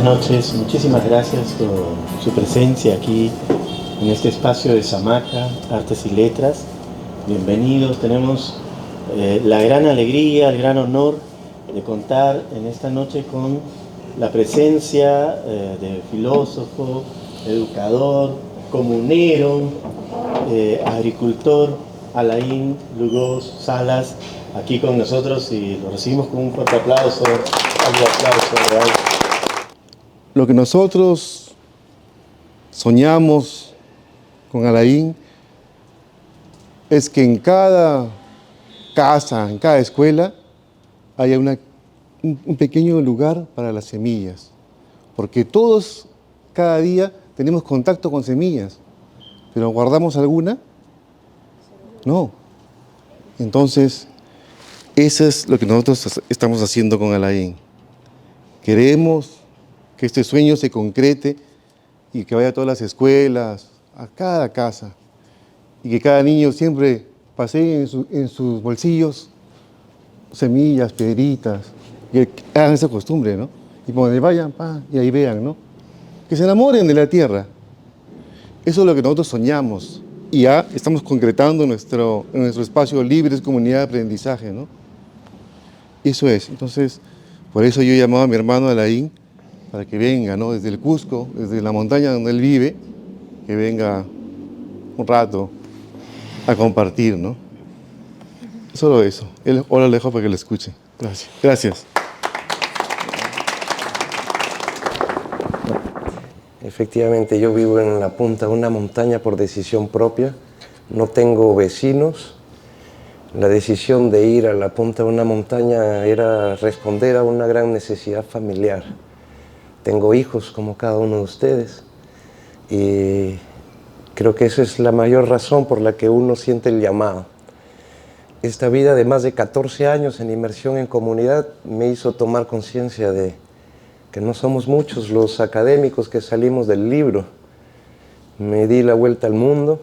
buenas noches. Muchísimas gracias por su presencia aquí en este espacio de Samaca, Artes y Letras. Bienvenidos. Tenemos la gran alegría, el gran honor de contar en esta noche con la presencia de filósofo, educador, comunero, agricultor, Alain Lugos Salas, aquí con nosotros, y lo recibimos con un fuerte aplauso. Lo que nosotros soñamos con Alain es que en cada casa, en cada escuela, haya un pequeño lugar para las semillas. Porque todos, cada día, tenemos contacto con semillas. ¿Pero guardamos alguna? No. Entonces, eso es lo que nosotros estamos haciendo con Alain. Queremos que este sueño se concrete y que vaya a todas las escuelas, a cada casa, y que cada niño siempre pasee en sus bolsillos semillas, piedritas, y que hagan esa costumbre, ¿no? Y por donde vayan, y ahí vean, ¿no? Que se enamoren de la tierra. Eso es lo que nosotros soñamos, y ya estamos concretando en nuestro espacio Libres Comunidad de Aprendizaje, ¿no? Eso es. Entonces, por eso yo llamaba a mi hermano Alain para que venga, ¿no? Desde el Cusco, desde la montaña donde él vive, que venga un rato a compartir, ¿no? Solo eso. Ahora lo dejo para que lo escuche. Gracias. Gracias. Efectivamente, yo vivo en la punta de una montaña por decisión propia. No tengo vecinos. La decisión de ir a la punta de una montaña era responder a una gran necesidad familiar. Tengo hijos como cada uno de ustedes y creo que esa es la mayor razón por la que uno siente el llamado. Esta vida de más de 14 años en inmersión en comunidad me hizo tomar conciencia de que no somos muchos los académicos que salimos del libro. Me di la vuelta al mundo,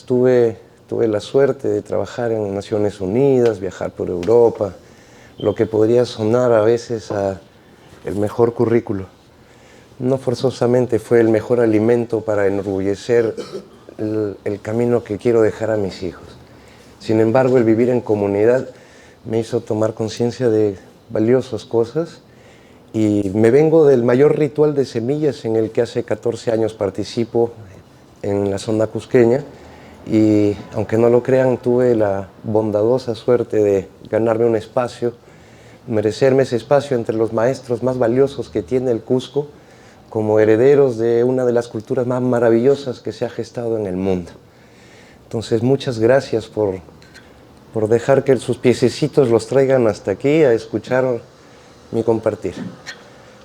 tuve la suerte de trabajar en Naciones Unidas, viajar por Europa, lo que podría sonar a veces a el mejor currículo. No forzosamente fue el mejor alimento para enorgullecer el camino que quiero dejar a mis hijos. Sin embargo, el vivir en comunidad me hizo tomar conciencia de valiosas cosas y me vengo del mayor ritual de semillas en el que hace 14 años participo en la zona cusqueña. Y aunque no lo crean, tuve la bondadosa suerte de ganarme un espacio, merecerme ese espacio entre los maestros más valiosos que tiene el Cusco, como herederos de una de las culturas más maravillosas que se ha gestado en el mundo. Entonces, muchas gracias por dejar que sus piececitos los traigan hasta aquí a escuchar mi compartir.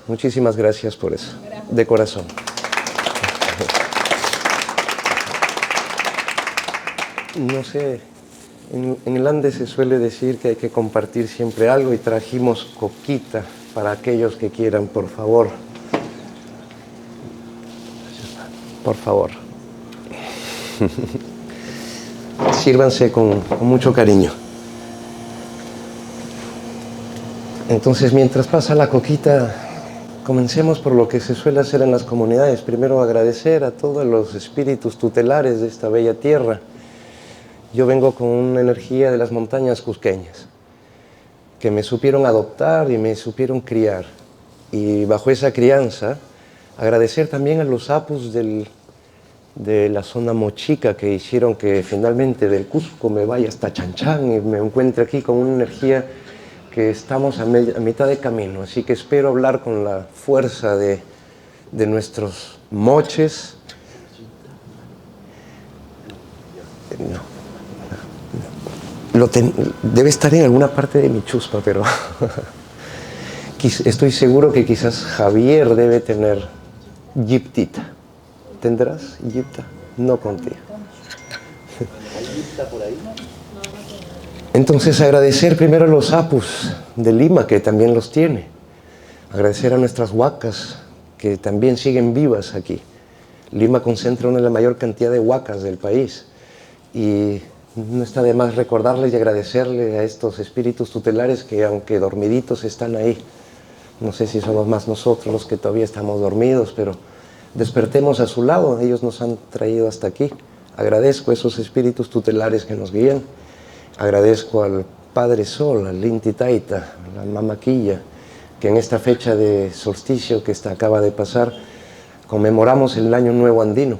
Muchísimas gracias por eso, de corazón. No sé, en el Andes se suele decir que hay que compartir siempre algo y trajimos coquita para aquellos que quieran, por favor. Por favor. Sírvanse con mucho cariño. Entonces, mientras pasa la coquita, comencemos por lo que se suele hacer en las comunidades. Primero, agradecer a todos los espíritus tutelares de esta bella tierra. Yo vengo con una energía de las montañas cusqueñas, que me supieron adoptar y me supieron criar. Y bajo esa crianza, agradecer también a los apus de la zona mochica que hicieron que finalmente del Cusco me vaya hasta Chanchán y me encuentre aquí con una energía que estamos a mitad de camino. Así que espero hablar con la fuerza de nuestros moches. Debe estar en alguna parte de mi chuspa, pero estoy seguro que quizás Javier debe tener yiptita. ¿Tendrás yipta? No contigo. Entonces, agradecer primero a los apus de Lima, que también los tiene. Agradecer a nuestras huacas, que también siguen vivas aquí. Lima concentra una de la mayor cantidad de huacas del país. Y no está de más recordarles y agradecerle a estos espíritus tutelares que, aunque dormiditos, están ahí No sé si somos más nosotros los que todavía estamos dormidos, pero despertemos a su lado. Ellos nos han traído hasta aquí. Agradezco a esos espíritus tutelares que nos guían. Agradezco al Padre Sol, al Inti Taita, a la Mamaquilla, que en esta fecha de solsticio que acaba de pasar, conmemoramos el Año Nuevo Andino.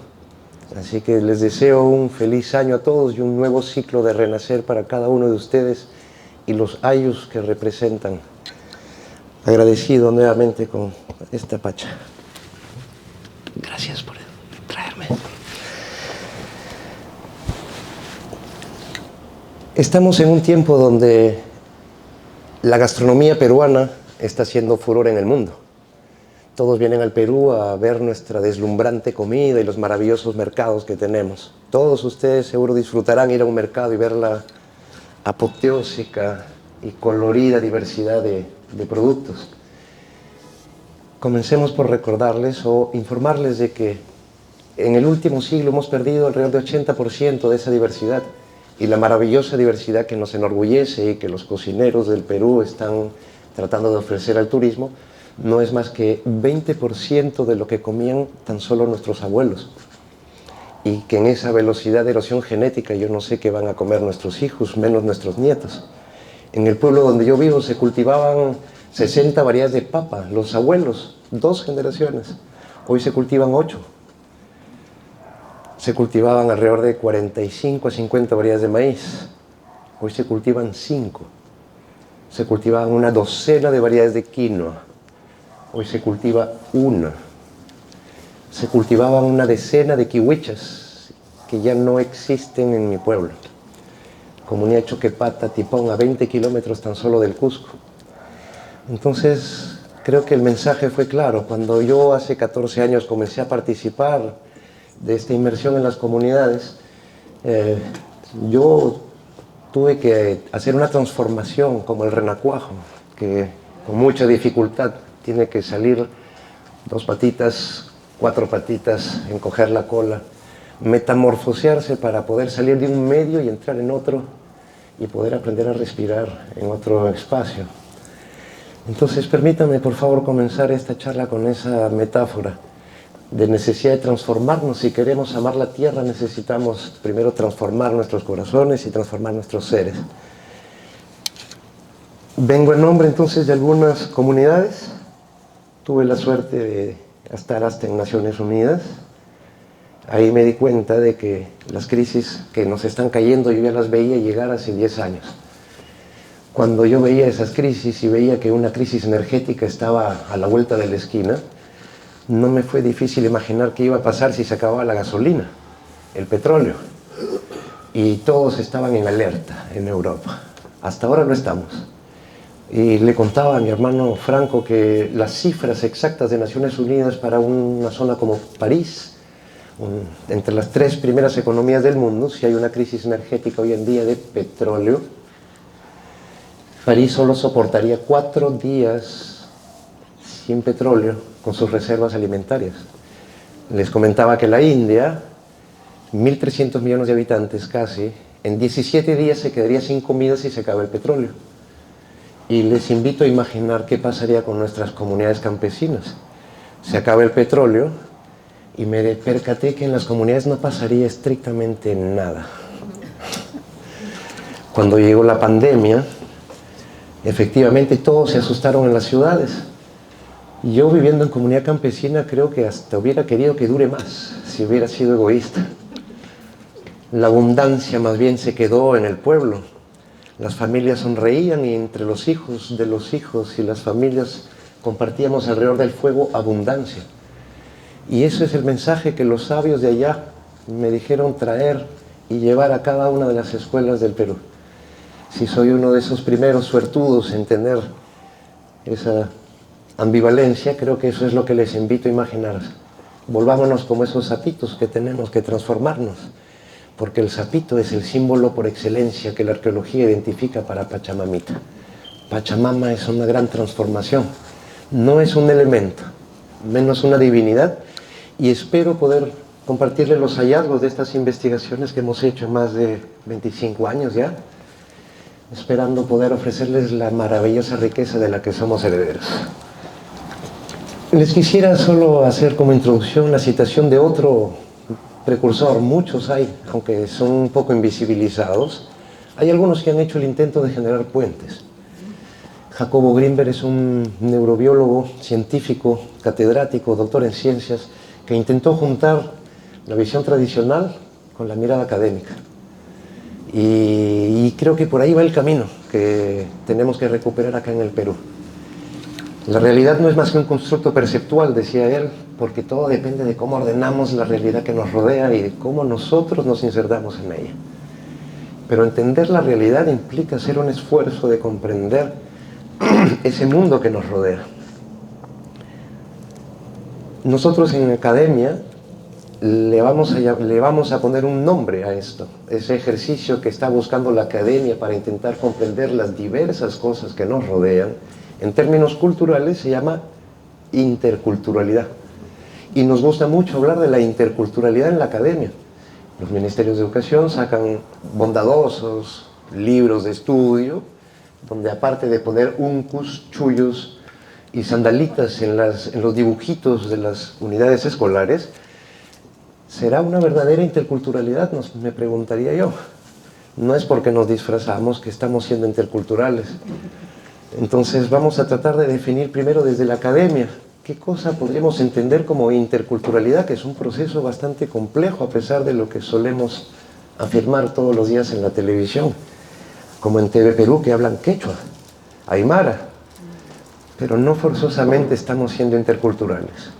Así que les deseo un feliz año a todos y un nuevo ciclo de renacer para cada uno de ustedes y los ayus que representan. Agradecido nuevamente con esta pacha. Gracias por traerme. Estamos en un tiempo donde la gastronomía peruana está haciendo furor en el mundo. Todos vienen al Perú a ver nuestra deslumbrante comida y los maravillosos mercados que tenemos. Todos ustedes seguro disfrutarán ir a un mercado y ver la apoteósica y colorida diversidad de productos. Comencemos por recordarles o informarles de que en el último siglo hemos perdido alrededor de 80% de esa diversidad, y la maravillosa diversidad que nos enorgullece y que los cocineros del Perú están tratando de ofrecer al turismo no es más que 20% de lo que comían tan solo nuestros abuelos, y que en esa velocidad de erosión genética yo no sé qué van a comer nuestros hijos, menos nuestros nietos. En el pueblo donde yo vivo se cultivaban 60 variedades de papa, los abuelos, 2 generaciones. Hoy se cultivan 8. Se cultivaban alrededor de 45 a 50 variedades de maíz. Hoy se cultivan 5. Se cultivaban una docena de variedades de quinoa. Hoy se cultiva 1. Se cultivaban una decena de kiwichas que ya no existen en mi pueblo. Comunidad Choquepata, Tipón, a 20 kilómetros tan solo del Cusco. Entonces, creo que el mensaje fue claro. Cuando yo hace 14 años comencé a participar de esta inmersión en las comunidades, yo tuve que hacer una transformación como el renacuajo, que con mucha dificultad tiene que salir 2 patitas, 4 patitas, encoger la cola, metamorfosearse para poder salir de un medio y entrar en otro y poder aprender a respirar en otro espacio. Entonces, permítanme por favor comenzar esta charla con esa metáfora de necesidad de transformarnos. Si queremos amar la tierra, necesitamos primero transformar nuestros corazones y transformar nuestros seres. Vengo en nombre entonces de algunas comunidades. Tuve la suerte de estar hasta en Naciones Unidas. Ahí me di cuenta de que las crisis que nos están cayendo yo ya las veía llegar hace 10 años. Cuando yo veía esas crisis y veía que una crisis energética estaba a la vuelta de la esquina, no me fue difícil imaginar qué iba a pasar si se acababa la gasolina, el petróleo. Y todos estaban en alerta en Europa. Hasta ahora no estamos. Y le contaba a mi hermano Franco que las cifras exactas de Naciones Unidas para una zona como París, entre las 3 primeras economías del mundo, si hay una crisis energética hoy en día de petróleo, París solo soportaría 4 días sin petróleo con sus reservas alimentarias. Les comentaba que la India, 1.300 millones de habitantes casi, en 17 días se quedaría sin comida si se acaba el petróleo. Y les invito a imaginar qué pasaría con nuestras comunidades campesinas. Se acaba el petróleo y me percaté que en las comunidades no pasaría estrictamente nada. Cuando llegó la pandemia, efectivamente todos se asustaron en las ciudades. Yo, viviendo en comunidad campesina, creo que hasta hubiera querido que dure más, si hubiera sido egoísta. La abundancia más bien se quedó en el pueblo. Las familias sonreían y entre los hijos de los hijos y las familias compartíamos alrededor del fuego abundancia. Y ese es el mensaje que los sabios de allá me dijeron traer y llevar a cada una de las escuelas del Perú. Si soy uno de esos primeros suertudos en tener esa ambivalencia, creo que eso es lo que les invito a imaginar. Volvámonos como esos sapitos que tenemos que transformarnos, porque el sapito es el símbolo por excelencia que la arqueología identifica para Pachamamita. Pachamama es una gran transformación, no es un elemento, menos una divinidad, y espero poder compartirles los hallazgos de estas investigaciones que hemos hecho en más de 25 años ya, esperando poder ofrecerles la maravillosa riqueza de la que somos herederos. Les quisiera solo hacer como introducción la citación de otro precursor. Muchos hay, aunque son un poco invisibilizados. Hay algunos que han hecho el intento de generar puentes. Jacobo Grinberg es un neurobiólogo, científico, catedrático, doctor en ciencias, que intentó juntar la visión tradicional con la mirada académica. Y creo que por ahí va el camino que tenemos que recuperar acá en el Perú. La realidad no es más que un constructo perceptual, decía él, porque todo depende de cómo ordenamos la realidad que nos rodea y de cómo nosotros nos insertamos en ella. Pero entender la realidad implica hacer un esfuerzo de comprender ese mundo que nos rodea. Nosotros en academia le vamos a poner un nombre a esto, ese ejercicio que está buscando la academia para intentar comprender las diversas cosas que nos rodean. En términos culturales se llama interculturalidad. Y nos gusta mucho hablar de la interculturalidad en la academia. Los ministerios de educación sacan bondadosos libros de estudio, donde aparte de poner uncus, chullos y sandalitas en los dibujitos de las unidades escolares, ¿será una verdadera interculturalidad? Me preguntaría yo. No es porque nos disfrazamos que estamos siendo interculturales. Entonces vamos a tratar de definir primero desde la academia qué cosa podríamos entender como interculturalidad, que es un proceso bastante complejo a pesar de lo que solemos afirmar todos los días en la televisión, como en TV Perú, que hablan quechua, aymara, pero no forzosamente estamos siendo interculturales.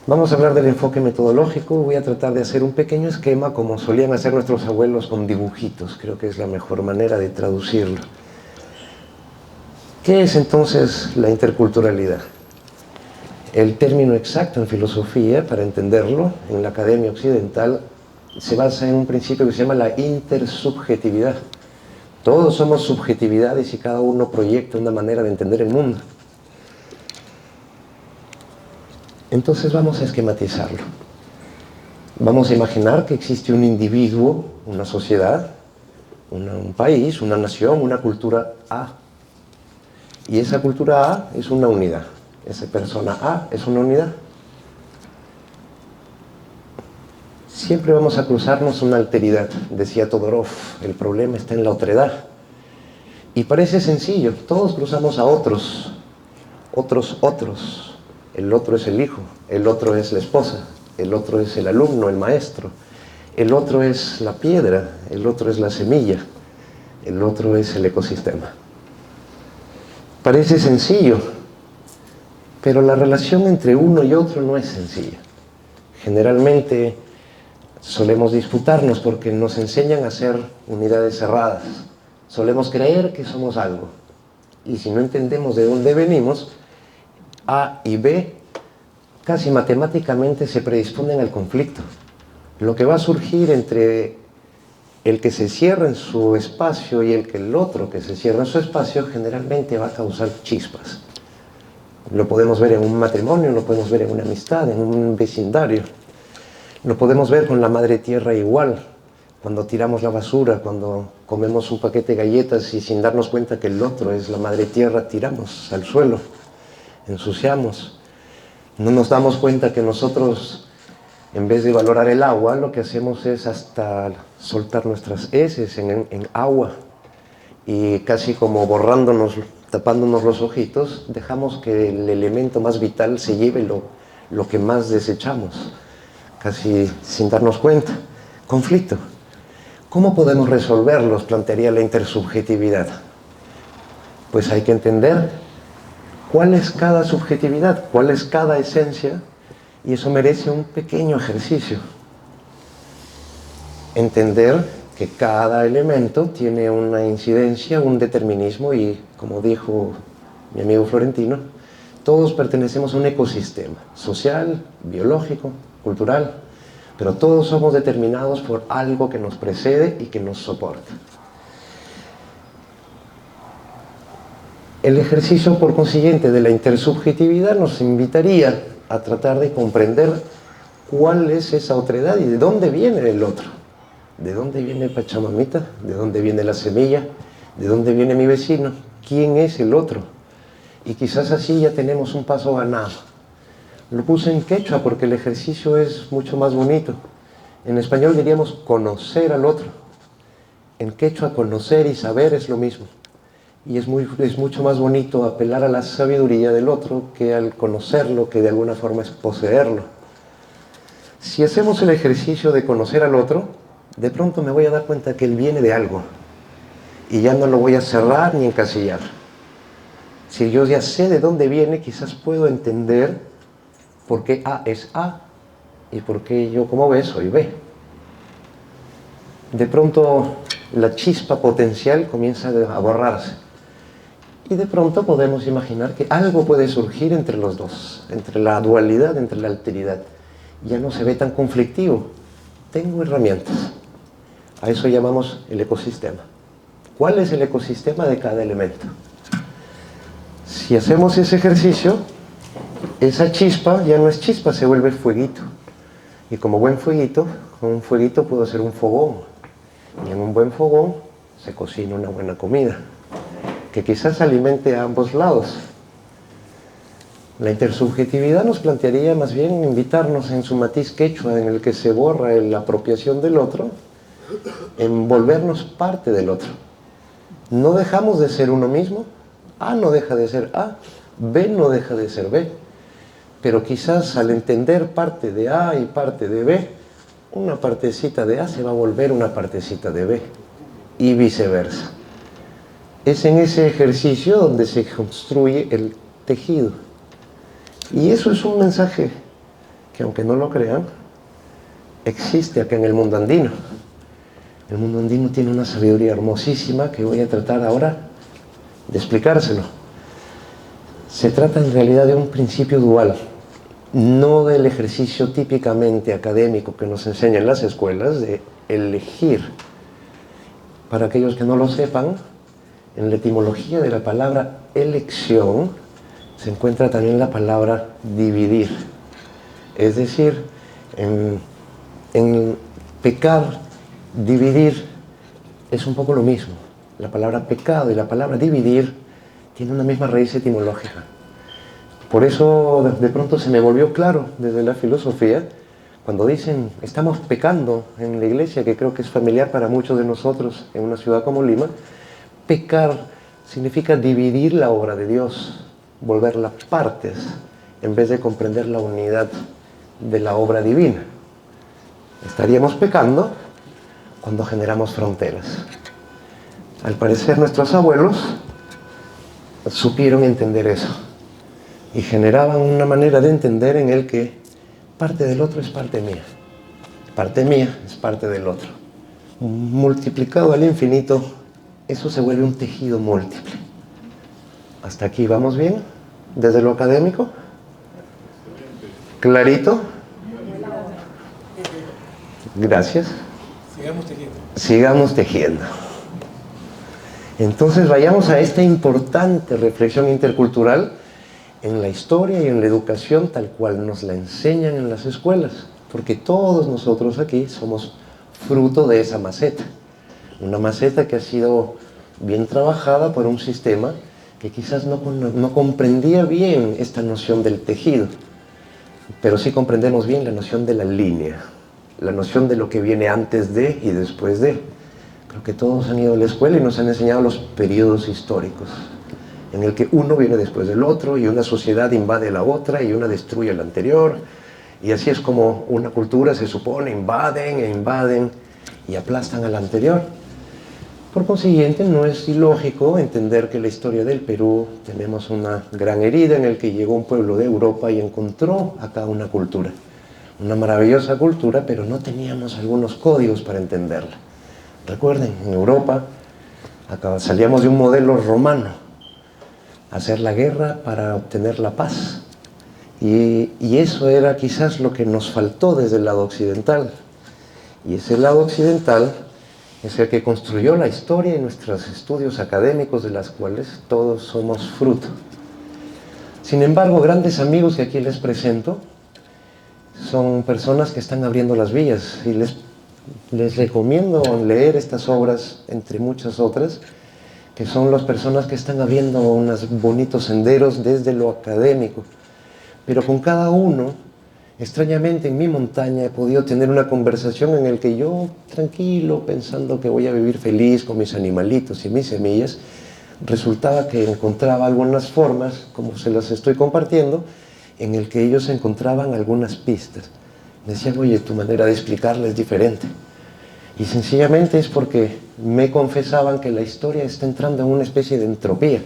Vamos a hablar del enfoque metodológico. Voy a tratar de hacer un pequeño esquema como solían hacer nuestros abuelos con dibujitos. Creo que es la mejor manera de traducirlo. ¿Qué es entonces la interculturalidad? El término exacto en filosofía, para entenderlo, en la academia occidental, se basa en un principio que se llama la intersubjetividad. Todos somos subjetividades y cada uno proyecta una manera de entender el mundo. Entonces vamos a esquematizarlo. Vamos a imaginar que existe un individuo, una sociedad, un país, una nación, una cultura A. Y esa cultura A es una unidad. Esa persona A es una unidad. Siempre vamos a cruzarnos una alteridad, decía Todorov. El problema está en la otredad. Y parece sencillo. Todos cruzamos a otros. Otros. El otro es el hijo. El otro es la esposa. El otro es el alumno, el maestro. El otro es la piedra. El otro es la semilla. El otro es el ecosistema. Parece sencillo, pero la relación entre uno y otro no es sencilla. Generalmente solemos disputarnos porque nos enseñan a ser unidades cerradas. Solemos creer que somos algo. Y si no entendemos de dónde venimos, A y B casi matemáticamente se predisponen al conflicto. Lo que va a surgir entre el que se cierra en su espacio y el otro que se cierra en su espacio generalmente va a causar chispas. Lo podemos ver en un matrimonio, lo podemos ver en una amistad, en un vecindario. Lo podemos ver con la madre tierra igual. Cuando tiramos la basura, cuando comemos un paquete de galletas y sin darnos cuenta que el otro es la madre tierra, tiramos al suelo, ensuciamos. No nos damos cuenta que nosotros, en vez de valorar el agua, lo que hacemos es hasta soltar nuestras heces en agua y casi como borrándonos, tapándonos los ojitos, dejamos que el elemento más vital se lleve lo que más desechamos, casi sin darnos cuenta. Conflicto. ¿Cómo podemos resolverlos? Plantearía la intersubjetividad. Pues hay que entender cuál es cada subjetividad, cuál es cada esencia. Y eso merece un pequeño ejercicio. Entender que cada elemento tiene una incidencia, un determinismo y, como dijo mi amigo Florentino, todos pertenecemos a un ecosistema social, biológico, cultural, pero todos somos determinados por algo que nos precede y que nos soporta. El ejercicio, por consiguiente, de la intersubjetividad nos invitaría a tratar de comprender cuál es esa otredad y de dónde viene el otro. ¿De dónde viene Pachamamita? ¿De dónde viene la semilla? ¿De dónde viene mi vecino? ¿Quién es el otro? Y quizás así ya tenemos un paso ganado. Lo puse en quechua porque el ejercicio es mucho más bonito. En español diríamos conocer al otro. En quechua conocer y saber es lo mismo. Y es mucho más bonito apelar a la sabiduría del otro que al conocerlo, que de alguna forma es poseerlo. Si hacemos el ejercicio de conocer al otro, de pronto me voy a dar cuenta que él viene de algo. Y ya no lo voy a cerrar ni encasillar. Si yo ya sé de dónde viene, quizás puedo entender por qué A es A y por qué yo como B soy B. De pronto la chispa potencial comienza a borrarse. Y de pronto podemos imaginar que algo puede surgir entre los dos, entre la dualidad, entre la alteridad. Ya no se ve tan conflictivo. Tengo herramientas. A eso llamamos el ecosistema. ¿Cuál es el ecosistema de cada elemento? Si hacemos ese ejercicio, esa chispa ya no es chispa, se vuelve fueguito. Y como buen fueguito, con un fueguito puedo hacer un fogón. Y en un buen fogón se cocina una buena comida, que quizás alimente a ambos lados. La intersubjetividad nos plantearía más bien invitarnos en su matiz quechua, en el que se borra la apropiación del otro, en volvernos parte del otro. No dejamos de ser uno mismo, A no deja de ser A, B no deja de ser B, pero quizás al entender parte de A y parte de B, una partecita de A se va a volver una partecita de B, y viceversa. Es en ese ejercicio donde se construye el tejido. Y eso es un mensaje que, aunque no lo crean, existe acá en el mundo andino. El mundo andino tiene una sabiduría hermosísima que voy a tratar ahora de explicárselo. Se trata en realidad de un principio dual, no del ejercicio típicamente académico que nos enseñan las escuelas de elegir. Para aquellos que no lo sepan, en la etimología de la palabra elección se encuentra también la palabra dividir. Es decir, en pecar, dividir es un poco lo mismo. La palabra pecado y la palabra dividir tienen una misma raíz etimológica. Por eso de pronto se me volvió claro desde la filosofía, cuando dicen estamos pecando en la iglesia, que creo que es familiar para muchos de nosotros en una ciudad como Lima. Pecar significa dividir la obra de Dios, volverla partes, en vez de comprender la unidad de la obra divina. Estaríamos pecando cuando generamos fronteras. Al parecer nuestros abuelos supieron entender eso y generaban una manera de entender en el que parte del otro es parte mía es parte del otro. Multiplicado al infinito, eso se vuelve un tejido múltiple. ¿Hasta aquí vamos bien? ¿Desde lo académico? ¿Clarito? Gracias. Sigamos tejiendo. Entonces vayamos a esta importante reflexión intercultural en la historia y en la educación tal cual nos la enseñan en las escuelas, porque todos nosotros aquí somos fruto de esa maceta, una maceta que ha sido bien trabajada por un sistema que quizás no comprendía bien esta noción del tejido, pero sí comprendemos bien la noción de la línea, la noción de lo que viene antes de y después de. Creo que todos han ido a la escuela y nos han enseñado los periodos históricos, en el que uno viene después del otro y una sociedad invade la otra y una destruye la anterior, y así es como una cultura se supone invaden y aplastan a la anterior. Por consiguiente, no es ilógico entender que en la historia del Perú tenemos una gran herida en el que llegó un pueblo de Europa y encontró acá una cultura, una maravillosa cultura, pero no teníamos algunos códigos para entenderla. Recuerden, en Europa acá salíamos de un modelo romano, hacer la guerra para obtener la paz, y eso era quizás lo que nos faltó desde el lado occidental, y ese lado occidental es el que construyó la historia y nuestros estudios académicos, de las cuales todos somos fruto. Sin embargo, grandes amigos que aquí les presento son personas que están abriendo las vías, y les recomiendo leer estas obras, entre muchas otras, que son las personas que están abriendo unos bonitos senderos desde lo académico, pero con cada uno, extrañamente en mi montaña he podido tener una conversación en la que yo, tranquilo, pensando que voy a vivir feliz con mis animalitos y mis semillas, resultaba que encontraba algunas formas, como se las estoy compartiendo, en el que ellos encontraban algunas pistas. Me decían, oye, tu manera de explicarla es diferente. Y sencillamente es porque me confesaban que la historia está entrando en una especie de entropía,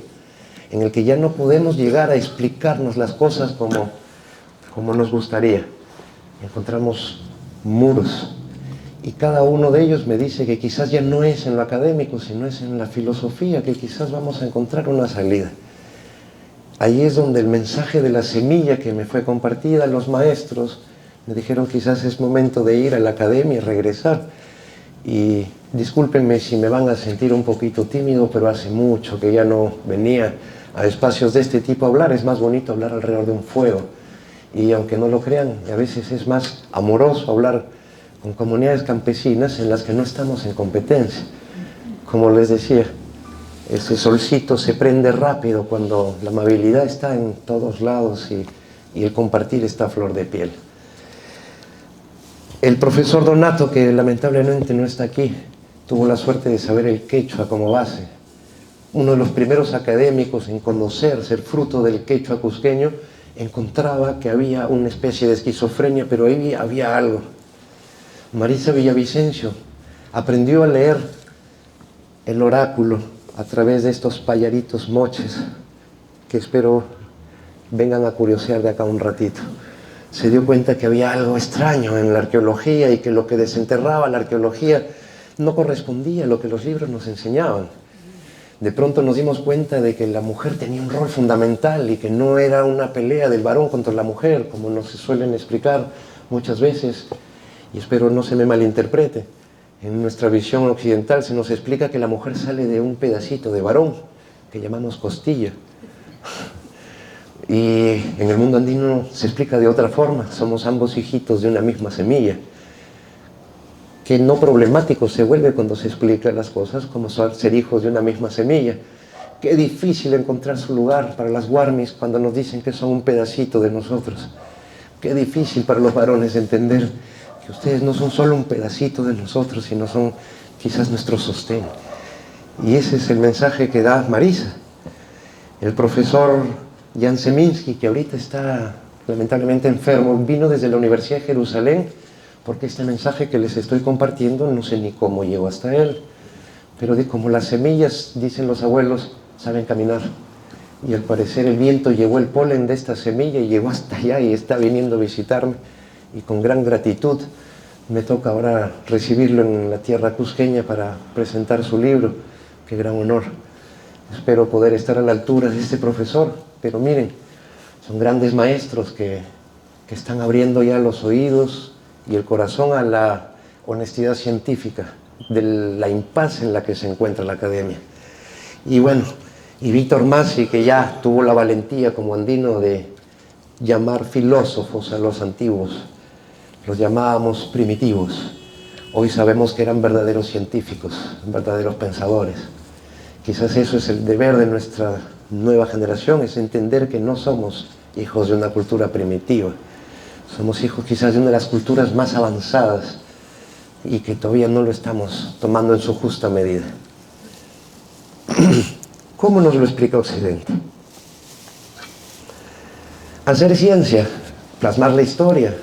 en el que ya no podemos llegar a explicarnos las cosas como nos gustaría. Encontramos muros. Y cada uno de ellos me dice que quizás ya no es en lo académico, sino es en la filosofía, que quizás vamos a encontrar una salida. Ahí es donde el mensaje de la semilla que me fue compartida, los maestros me dijeron quizás es momento de ir a la academia y regresar. Y discúlpenme si me van a sentir un poquito tímido, pero hace mucho que ya no venía a espacios de este tipo a hablar. Es más bonito hablar alrededor de un fuego. Y aunque no lo crean, a veces es más amoroso hablar con comunidades campesinas en las que no estamos en competencia. Como les decía, ese solcito se prende rápido cuando la amabilidad está en todos lados y el compartir está a flor de piel. El profesor Donato, que lamentablemente no está aquí, tuvo la suerte de saber el quechua como base. Uno de los primeros académicos en conocer, ser fruto del quechua cusqueño, encontraba que había una especie de esquizofrenia, pero ahí había algo. Marisa Villavicencio aprendió a leer el oráculo a través de estos payaritos moches, que espero vengan a curiosear de acá un ratito. Se dio cuenta que había algo extraño en la arqueología y que lo que desenterraba la arqueología no correspondía a lo que los libros nos enseñaban. De pronto nos dimos cuenta de que la mujer tenía un rol fundamental y que no era una pelea del varón contra la mujer, como nos suelen explicar muchas veces, y espero no se me malinterprete. En nuestra visión occidental se nos explica que la mujer sale de un pedacito de varón, que llamamos costilla. Y en el mundo andino se explica de otra forma, somos ambos hijitos de una misma semilla. Que no problemático se vuelve cuando se explican las cosas como ser hijos de una misma semilla. Qué difícil encontrar su lugar para las warmis cuando nos dicen que son un pedacito de nosotros. Qué difícil para los varones entender que ustedes no son solo un pedacito de nosotros, sino son quizás nuestro sostén. Y ese es el mensaje que da Marisa. El profesor Jan Seminsky, que ahorita está lamentablemente enfermo, vino desde la Universidad de Jerusalén, porque este mensaje que les estoy compartiendo no sé ni cómo llegó hasta él, pero como las semillas, dicen los abuelos, saben caminar, y al parecer el viento llevó el polen de esta semilla y llegó hasta allá y está viniendo a visitarme, y con gran gratitud me toca ahora recibirlo en la tierra cusqueña para presentar su libro. Qué gran honor. Espero poder estar a la altura de este profesor, pero miren, son grandes maestros que están abriendo ya los oídos y el corazón a la honestidad científica de la impasse en la que se encuentra la academia. Y bueno, y Víctor Masi, que ya tuvo la valentía como andino de llamar filósofos a los antiguos, los llamábamos primitivos. Hoy sabemos que eran verdaderos científicos, verdaderos pensadores. Quizás eso es el deber de nuestra nueva generación, es entender que no somos hijos de una cultura primitiva. Somos hijos quizás de una de las culturas más avanzadas y que todavía no lo estamos tomando en su justa medida. ¿Cómo nos lo explica Occidente? Hacer ciencia, plasmar la historia,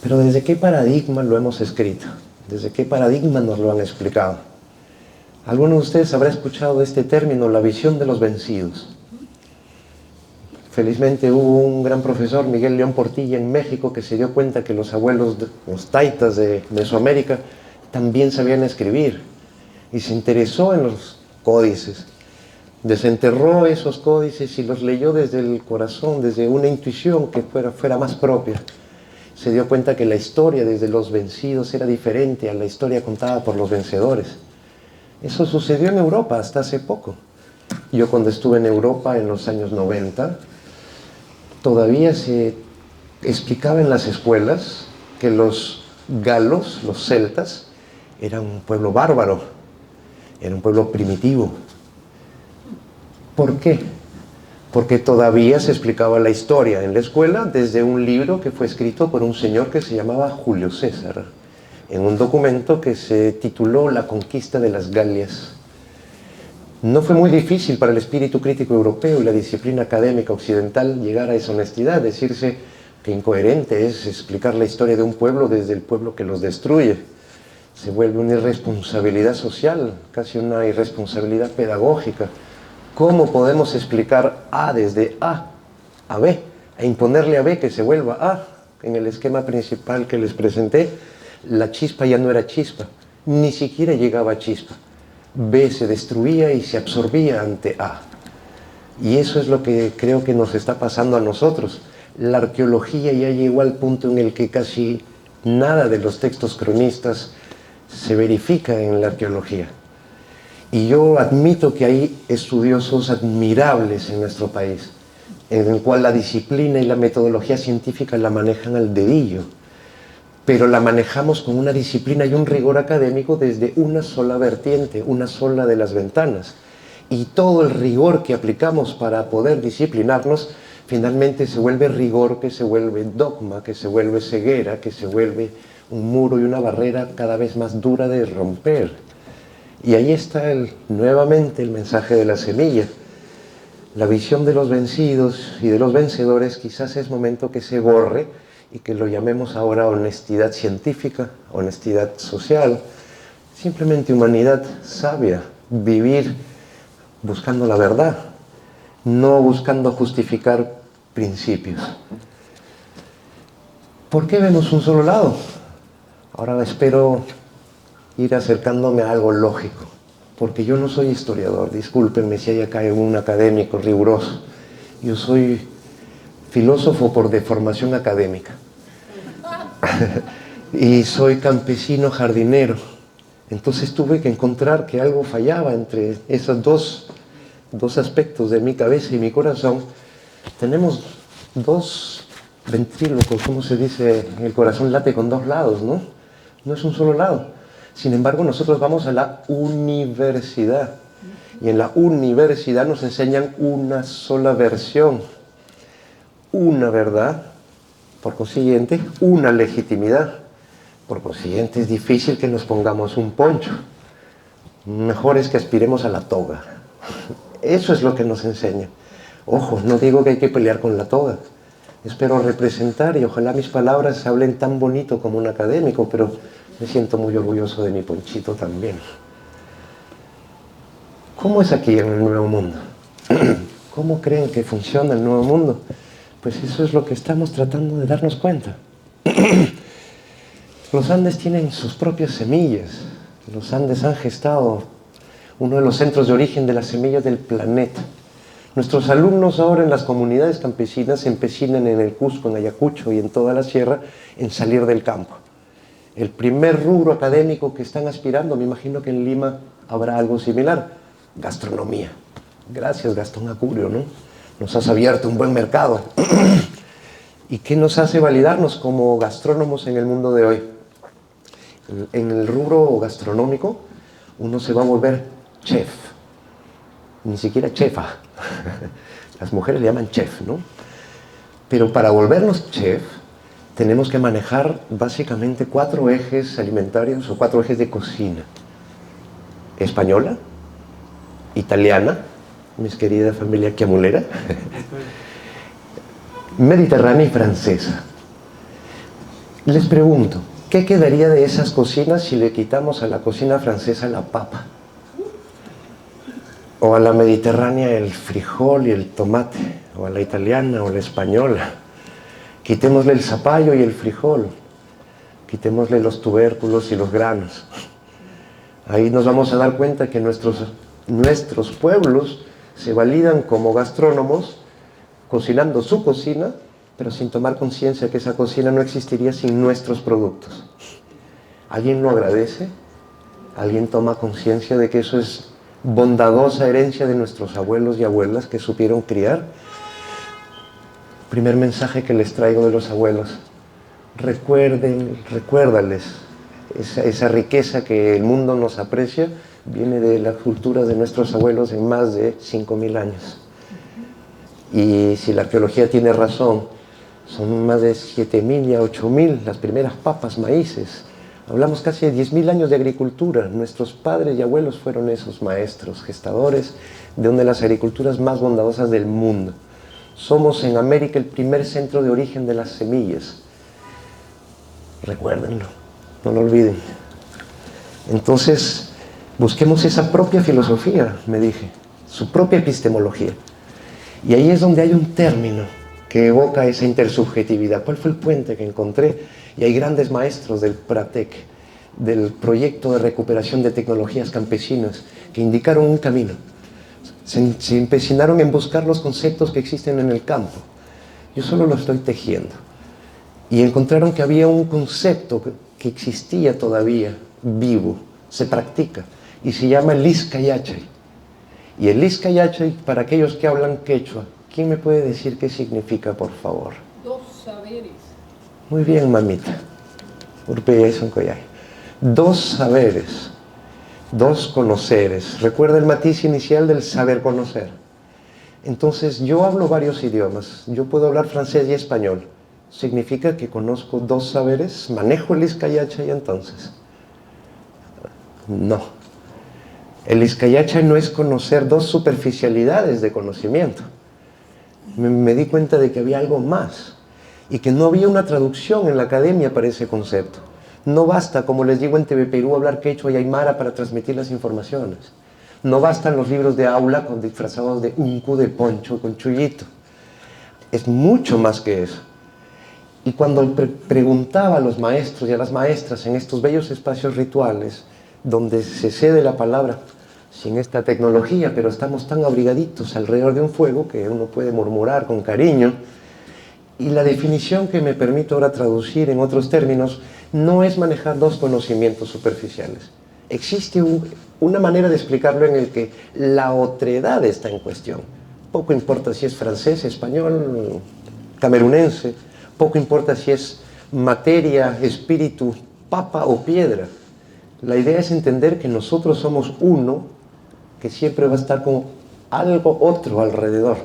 pero ¿desde qué paradigma lo hemos escrito? ¿Desde qué paradigma nos lo han explicado? Algunos de ustedes habrán escuchado este término, la visión de los vencidos. Felizmente hubo un gran profesor, Miguel León Portilla, en México, que se dio cuenta que los abuelos, los taitas de Mesoamérica, también sabían escribir y se interesó en los códices. Desenterró esos códices y los leyó desde el corazón, desde una intuición que fuera más propia. Se dio cuenta que la historia desde los vencidos era diferente a la historia contada por los vencedores. Eso sucedió en Europa hasta hace poco. Yo cuando estuve en Europa en los años 90, todavía se explicaba en las escuelas que los galos, los celtas, eran un pueblo bárbaro, era un pueblo primitivo. ¿Por qué? porque todavía se explicaba la historia en la escuela desde un libro que fue escrito por un señor que se llamaba Julio César, en un documento que se tituló La conquista de las Galias. No fue muy difícil para el espíritu crítico europeo y la disciplina académica occidental llegar a esa honestidad, decirse que incoherente es explicar la historia de un pueblo desde el pueblo que los destruye. Se vuelve una irresponsabilidad social, casi una irresponsabilidad pedagógica. ¿Cómo podemos explicar A desde A a B e imponerle a B que se vuelva A? En el esquema principal que les presenté, la chispa ya no era chispa, ni siquiera llegaba a chispa. B se destruía y se absorbía ante A. Y eso es lo que creo que nos está pasando a nosotros. La arqueología ya llegó al punto en el que casi nada de los textos cronistas se verifica en la arqueología. Y yo admito que hay estudiosos admirables en nuestro país, en el cual la disciplina y la metodología científica la manejan al dedillo, pero la manejamos con una disciplina y un rigor académico desde una sola vertiente, una sola de las ventanas. Y todo el rigor que aplicamos para poder disciplinarnos, finalmente se vuelve rigor, que se vuelve dogma, que se vuelve ceguera, que se vuelve un muro y una barrera cada vez más dura de romper. Y ahí está nuevamente el mensaje de la semilla. La visión de los vencidos y de los vencedores quizás es momento que se borre y que lo llamemos ahora honestidad científica, honestidad social, simplemente humanidad sabia, vivir buscando la verdad, no buscando justificar principios. ¿Por qué vemos un solo lado? Ahora espero ir acercándome a algo lógico, porque yo no soy historiador, discúlpenme si hay acá un académico riguroso. Yo soy filósofo por deformación académica y soy campesino jardinero. Entonces tuve que encontrar que algo fallaba entre esos dos aspectos de mi cabeza y mi corazón. Tenemos dos ventrílocos, ¿cómo se dice? El corazón late con dos lados, ¿no? No es un solo lado. Sin embargo, nosotros vamos a la universidad y en la universidad nos enseñan una sola versión, una verdad, por consiguiente, una legitimidad. Por consiguiente, es difícil que nos pongamos un poncho. Mejor es que aspiremos a la toga. Eso es lo que nos enseña. Ojo, no digo que hay que pelear con la toga. Espero representar y ojalá mis palabras hablen tan bonito como un académico, pero me siento muy orgulloso de mi ponchito también. ¿Cómo es aquí en el Nuevo Mundo? ¿Cómo creen que funciona el Nuevo Mundo? Pues eso es lo que estamos tratando de darnos cuenta. Los Andes tienen sus propias semillas. Los Andes han gestado uno de los centros de origen de las semillas del planeta. Nuestros alumnos ahora en las comunidades campesinas se empecinan en el Cusco, en Ayacucho y en toda la sierra en salir del campo. El primer rubro académico que están aspirando, me imagino que en Lima habrá algo similar, gastronomía. Gracias, Gastón Acurio, ¿no? Nos has abierto un buen mercado. ¿Y qué nos hace validarnos como gastrónomos en el mundo de hoy? En el rubro gastronómico, uno se va a volver chef. Ni siquiera chefa. Las mujeres le llaman chef, ¿no? Pero para volvernos chef, tenemos que manejar básicamente 4 ejes alimentarios o 4 ejes de cocina. Española, italiana, mis querida familia quiamulera, mediterránea y francesa. Les pregunto, ¿qué quedaría de esas cocinas si le quitamos a la cocina francesa la papa? O a la mediterránea el frijol y el tomate, o a la italiana o la española. Quitémosle el zapallo y el frijol, quitémosle los tubérculos y los granos. Ahí nos vamos a dar cuenta que nuestros pueblos se validan como gastrónomos, cocinando su cocina, pero sin tomar conciencia que esa cocina no existiría sin nuestros productos. ¿Alguien lo agradece? ¿Alguien toma conciencia de que eso es bondadosa herencia de nuestros abuelos y abuelas que supieron criar? Primer mensaje que les traigo de los abuelos: recuérdales esa riqueza que el mundo nos aprecia, viene de las culturas de nuestros abuelos en más de 5.000 años. Y si la arqueología tiene razón, son más de 7.000 y 8.000 las primeras papas, maíces. Hablamos casi de 10.000 años de agricultura. Nuestros padres y abuelos fueron esos maestros, gestadores de una de las agriculturas más bondadosas del mundo. Somos en América el primer centro de origen de las semillas. Recuérdenlo, no lo olviden. Entonces, busquemos esa propia filosofía, me dije, su propia epistemología. Y ahí es donde hay un término que evoca esa intersubjetividad. ¿Cuál fue el puente que encontré? Y hay grandes maestros del PRATEC, del proyecto de recuperación de tecnologías campesinas, que indicaron un camino. Se empecinaron en buscar los conceptos que existen en el campo. Yo solo lo estoy tejiendo. Y encontraron que había un concepto que existía todavía, vivo, se practica, y se llama el Iskayachay. Y el Iskayachay, para aquellos que hablan quechua, ¿quién me puede decir qué significa, por favor? Dos saberes. Muy bien, mamita. Dos saberes, dos conoceres. Recuerda el matiz inicial del saber conocer. Entonces, yo hablo varios idiomas. Yo puedo hablar francés y español. ¿Significa que conozco dos saberes? ¿Manejo el Iskayachay entonces? No. El Iskayachay no es conocer dos superficialidades de conocimiento. Me di cuenta de que había algo más y que no había una traducción en la academia para ese concepto. No basta, como les digo en TV Perú, hablar quechua y aymara para transmitir las informaciones. No bastan los libros de aula con disfrazados de uncu, de poncho, con chullito. Es mucho más que eso. Y cuando preguntaba a los maestros y a las maestras en estos bellos espacios rituales, donde se cede la palabra sin esta tecnología, pero estamos tan abrigaditos alrededor de un fuego que uno puede murmurar con cariño, y la definición que me permito ahora traducir en otros términos no es manejar dos conocimientos superficiales. Existe una manera de explicarlo en el que la otredad está en cuestión. Poco importa si es francés, español, camerunense, poco importa si es materia, espíritu, papa o piedra. La idea es entender que nosotros somos uno que siempre va a estar con algo otro alrededor.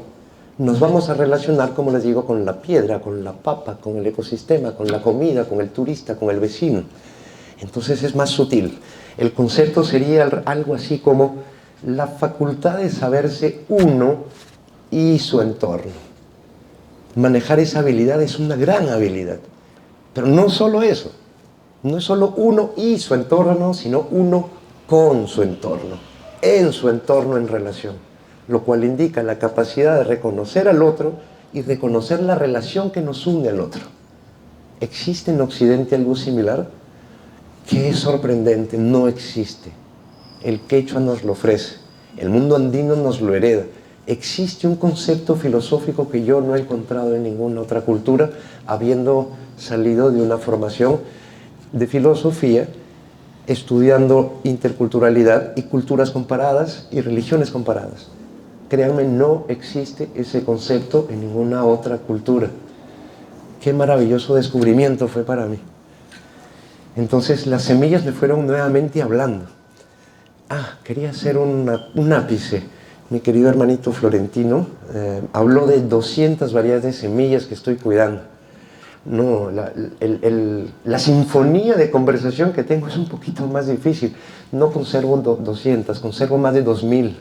Nos vamos a relacionar, como les digo, con la piedra, con la papa, con el ecosistema, con la comida, con el turista, con el vecino. Entonces es más sutil. El concepto sería algo así como la facultad de saberse uno y su entorno. Manejar esa habilidad es una gran habilidad. Pero no solo eso. No es solo uno y su entorno, sino uno con su entorno, en su entorno en relación, lo cual indica la capacidad de reconocer al otro y reconocer la relación que nos une al otro. ¿Existe en Occidente algo similar? Que es sorprendente, no existe. El quechua nos lo ofrece, el mundo andino nos lo hereda. Existe un concepto filosófico que yo no he encontrado en ninguna otra cultura, habiendo salido de una formación de filosofía, estudiando interculturalidad y culturas comparadas y religiones comparadas. Créanme, no existe ese concepto en ninguna otra cultura. Qué maravilloso descubrimiento fue para mí. Entonces las semillas me fueron nuevamente hablando. Quería hacer un ápice. Mi querido hermanito Florentino habló de 200 variedades de semillas que estoy cuidando. No, la sinfonía de conversación que tengo es un poquito más difícil. No conservo 200, conservo más de 2.000.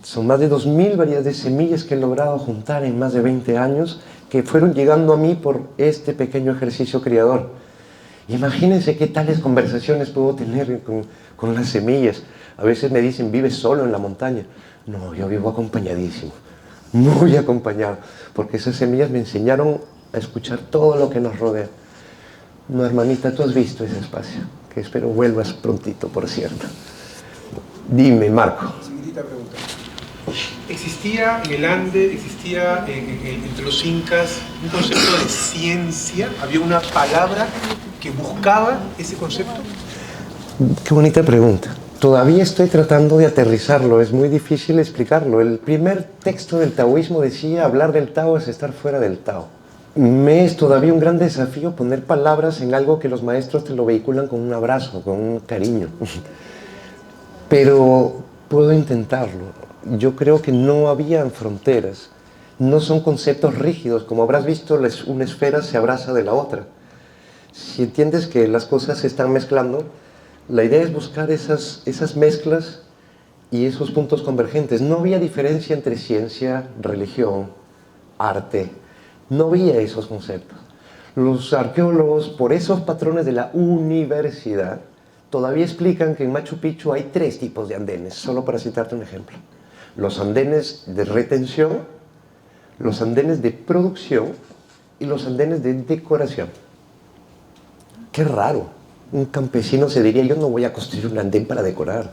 Son más de 2.000 variedades de semillas que he logrado juntar en más de 20 años, que fueron llegando a mí por este pequeño ejercicio creador. Imagínense qué tales conversaciones puedo tener con las semillas. A veces me dicen, ¿vives solo en la montaña? No, yo vivo acompañadísimo, muy acompañado, porque esas semillas me enseñaron a escuchar todo lo que nos rodea. No, hermanita, tú has visto ese espacio, que espero vuelvas prontito, por cierto. Dime, Marco. Siguiente pregunta. ¿Existía en el Ande, existía entre los incas un concepto de ciencia? ¿Había una palabra que buscaba ese concepto? Qué bonita pregunta. Todavía estoy tratando de aterrizarlo, es muy difícil explicarlo. El primer texto del taoísmo decía, hablar del Tao es estar fuera del Tao. Me es todavía un gran desafío poner palabras en algo que los maestros te lo vehiculan con un abrazo, con un cariño. Pero puedo intentarlo. Yo creo que no habían fronteras. No son conceptos rígidos. Como habrás visto, una esfera se abraza de la otra. Si entiendes que las cosas se están mezclando, la idea es buscar esas mezclas y esos puntos convergentes. No había diferencia entre ciencia, religión, arte. No había esos conceptos. Los arqueólogos, por esos patrones de la universidad, todavía explican que en Machu Picchu hay 3 tipos de andenes, solo para citarte un ejemplo. Los andenes de retención, los andenes de producción y los andenes de decoración. Qué raro. Un campesino se diría, yo no voy a construir un andén para decorar.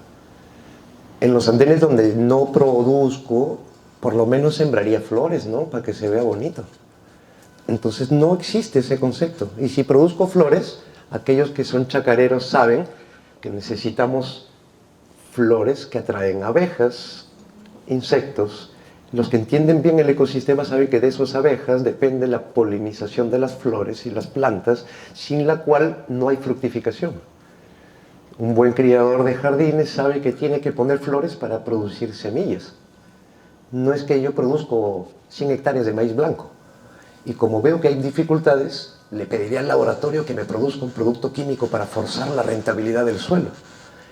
En los andenes donde no produzco, por lo menos sembraría flores, ¿no? Para que se vea bonito. Entonces no existe ese concepto. Y si produzco flores, aquellos que son chacareros saben que necesitamos flores que atraen abejas, insectos. Los que entienden bien el ecosistema saben que de esas abejas depende la polinización de las flores y las plantas, sin la cual no hay fructificación. Un buen criador de jardines sabe que tiene que poner flores para producir semillas. No es que yo produzco 100 hectáreas de maíz blanco. Y como veo que hay dificultades, le pediría al laboratorio que me produzca un producto químico para forzar la rentabilidad del suelo.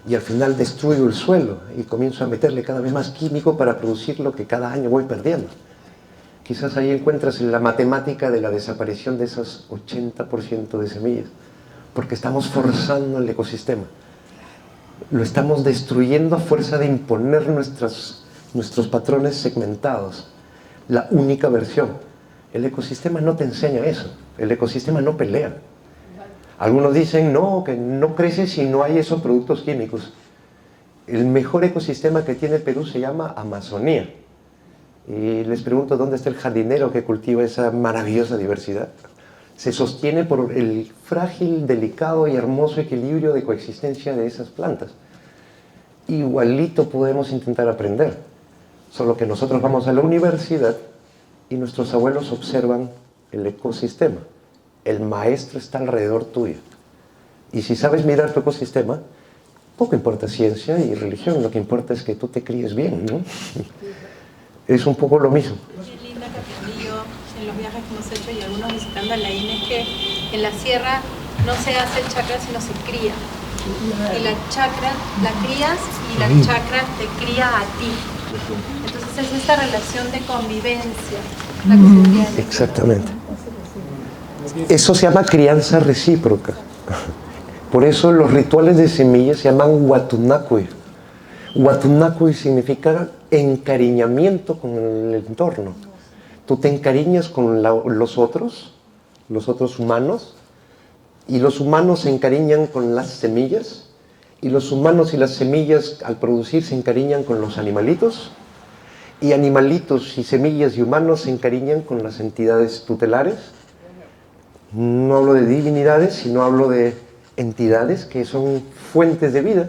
Y al final destruyo el suelo y comienzo a meterle cada vez más químico para producir lo que cada año voy perdiendo. Quizás ahí encuentras la matemática de la desaparición de esos 80% de semillas, porque estamos forzando el ecosistema. Lo estamos destruyendo a fuerza de imponer nuestros patrones segmentados, la única versión. El ecosistema no te enseña eso, el ecosistema no pelea. Algunos dicen, no, que no crece si no hay esos productos químicos. El mejor ecosistema que tiene el Perú se llama Amazonía. Y les pregunto, ¿dónde está el jardinero que cultiva esa maravillosa diversidad? Se sostiene por el frágil, delicado y hermoso equilibrio de coexistencia de esas plantas. Igualito podemos intentar aprender, solo que nosotros vamos a la universidad y nuestros abuelos observan el ecosistema. El maestro está alrededor tuyo. Y si sabes mirar tu ecosistema, poco importa ciencia y religión, lo que importa es que tú te críes bien, ¿no? Es un poco lo mismo. Qué linda que aprendí yo en los viajes que hemos hecho y algunos visitando la INE, es que en la sierra no se hace chakra, sino se cría. Y la chakra la crías y la chakra te cría a ti. Entonces es esta relación de convivencia la que se tiene. Exactamente. Eso se llama crianza recíproca. Por eso los rituales de semillas se llaman Watunakui. Watunakui significa encariñamiento con el entorno. Tú te encariñas con los otros humanos, y los humanos se encariñan con las semillas, y los humanos y las semillas al producir se encariñan con los animalitos, y animalitos y semillas y humanos se encariñan con las entidades tutelares. No hablo de divinidades, sino hablo de entidades que son fuentes de vida.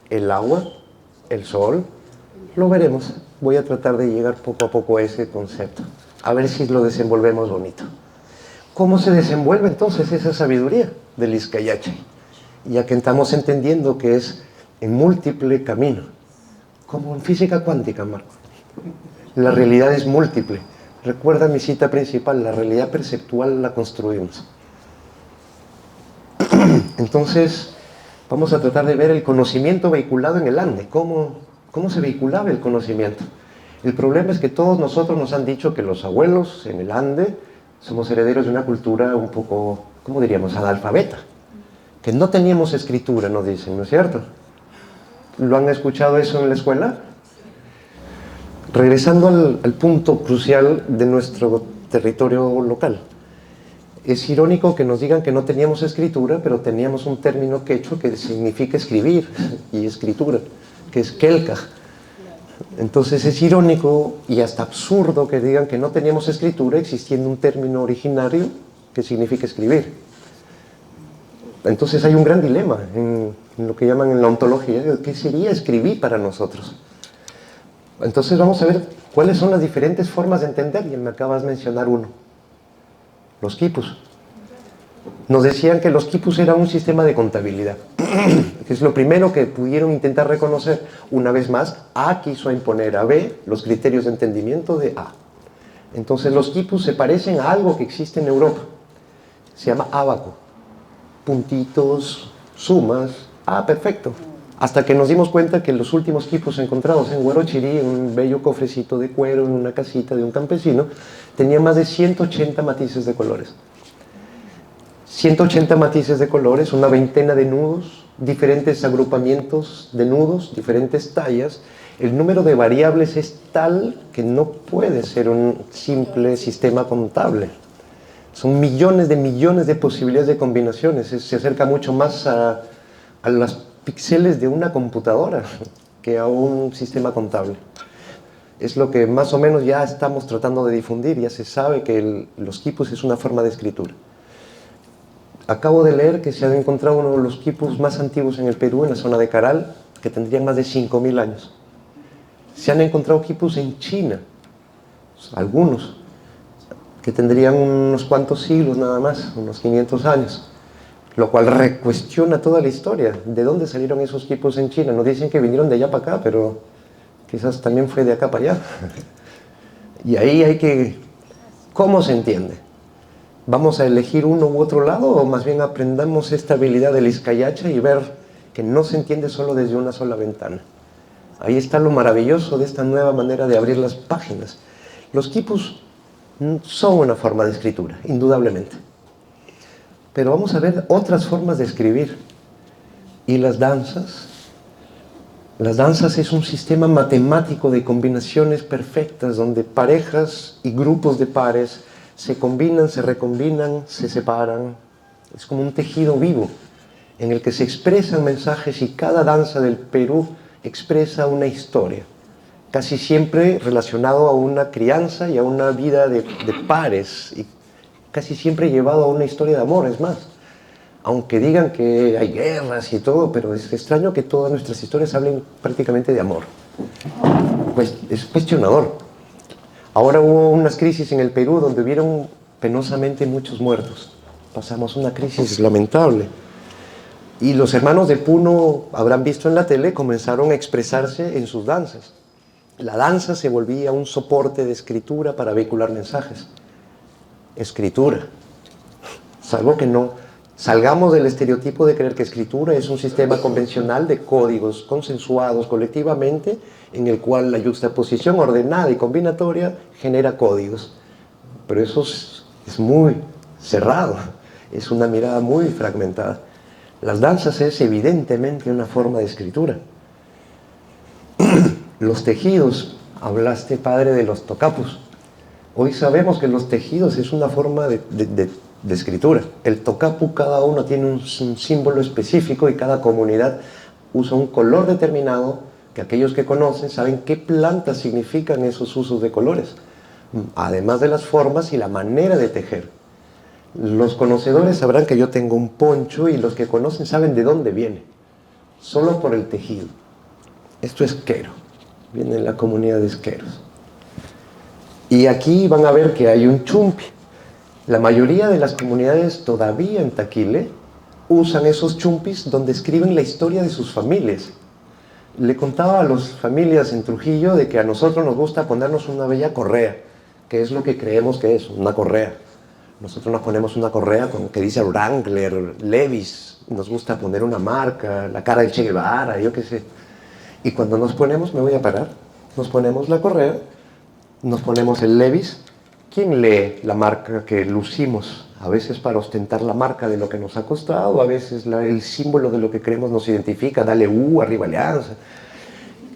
El agua, el sol, lo veremos. Voy a tratar de llegar poco a poco a ese concepto, a ver si lo desenvolvemos bonito. ¿Cómo se desenvuelve entonces esa sabiduría del Izcayache? Ya que estamos entendiendo que es en múltiple camino, como en física cuántica, Marco. La realidad es múltiple. Recuerda mi cita principal, la realidad perceptual la construimos. Entonces, vamos a tratar de ver el conocimiento vehiculado en el Ande. ¿Cómo se vehiculaba el conocimiento? El problema es que todos nosotros nos han dicho que los abuelos en el Ande somos herederos de una cultura un poco, ¿cómo diríamos?, analfabeta. Que no teníamos escritura, nos dicen, ¿no es cierto? ¿Lo han escuchado eso en la escuela? Regresando al punto crucial de nuestro territorio local. Es irónico que nos digan que no teníamos escritura, pero teníamos un término quechua que significa escribir y escritura, que es kelkaj. Entonces es irónico y hasta absurdo que digan que no teníamos escritura existiendo un término originario que significa escribir. Entonces hay un gran dilema en lo que llaman en la ontología, ¿qué sería escribir para nosotros? Entonces vamos a ver cuáles son las diferentes formas de entender, y me acabas de mencionar uno. Los quipus. Nos decían que los quipus eran un sistema de contabilidad, que es lo primero que pudieron intentar reconocer. Una vez más, A quiso imponer a B los criterios de entendimiento de A. Entonces los quipus se parecen a algo que existe en Europa. Se llama ábaco. Puntitos, sumas. Ah, perfecto. Hasta que nos dimos cuenta que los últimos quipus encontrados en Huarochirí, en un bello cofrecito de cuero, en una casita de un campesino, tenían más de 180 matices de colores. 180 matices de colores, una veintena de nudos, diferentes agrupamientos de nudos, diferentes tallas. El número de variables es tal que no puede ser un simple sistema contable. Son millones de posibilidades de combinaciones. Se acerca mucho más a las píxeles de una computadora que a un sistema contable. Es lo que más o menos ya estamos tratando de difundir. Ya se sabe que los quipus es una forma de escritura. Acabo de leer que se ha encontrado uno de los quipus más antiguos en el Perú, en la zona de Caral, que tendrían más de 5000 años. Se han encontrado quipus en China, algunos, que tendrían unos cuantos siglos nada más, unos 500 años. Lo cual recuestiona toda la historia. ¿De dónde salieron esos quipus en China? Nos dicen que vinieron de allá para acá, pero quizás también fue de acá para allá. Y ahí hay que... ¿Cómo se entiende? ¿Vamos a elegir uno u otro lado o más bien aprendamos esta habilidad del Izcayacha y ver que no se entiende solo desde una sola ventana? Ahí está lo maravilloso de esta nueva manera de abrir las páginas. Los quipus son una forma de escritura, indudablemente. Pero vamos a ver otras formas de escribir. Y las danzas es un sistema matemático de combinaciones perfectas, donde parejas y grupos de pares se combinan, se recombinan, se separan. Es como un tejido vivo, en el que se expresan mensajes y cada danza del Perú expresa una historia. Casi siempre relacionado a una crianza y a una vida de pares, y casi siempre llevado a una historia de amor, es más. Aunque digan que hay guerras y todo, pero es extraño que todas nuestras historias hablen prácticamente de amor. Pues es cuestionador. Ahora hubo unas crisis en el Perú donde hubieron penosamente muchos muertos. Pasamos una crisis lamentable. Y los hermanos de Puno, habrán visto en la tele, comenzaron a expresarse en sus danzas. La danza se volvía un soporte de escritura para vehicular mensajes. Escritura. Salvo que no salgamos del estereotipo de creer que escritura es un sistema convencional de códigos consensuados colectivamente, en el cual la yuxtaposición ordenada y combinatoria genera códigos. Pero eso es muy cerrado, es una mirada muy fragmentada. Las danzas es evidentemente una forma de escritura. Los tejidos, hablaste, padre, de los tocapus. Hoy sabemos que los tejidos es una forma de escritura. El tocapu, cada uno tiene un símbolo específico y cada comunidad usa un color determinado, que aquellos que conocen saben qué plantas significan esos usos de colores, además de las formas y la manera de tejer. Los conocedores sabrán que yo tengo un poncho y los que conocen saben de dónde viene, solo por el tejido. Esto es quero, viene de la comunidad de esqueros. Y aquí van a ver que hay un chumpi. La mayoría de las comunidades todavía en Taquile usan esos chumpis donde escriben la historia de sus familias. Le contaba a las familias en Trujillo de que a nosotros nos gusta ponernos una bella correa, que es lo que creemos que es, una correa. Nosotros nos ponemos una correa que dice Wrangler, Levi's, nos gusta poner una marca, la cara del Che Guevara, yo qué sé. Y cuando nos ponemos, me voy a parar, nos ponemos la correa, nos ponemos el Levi's. ¿Quién lee la marca que lucimos? A veces para ostentar la marca de lo que nos ha costado, a veces el símbolo de lo que creemos nos identifica, dale arriba alianza.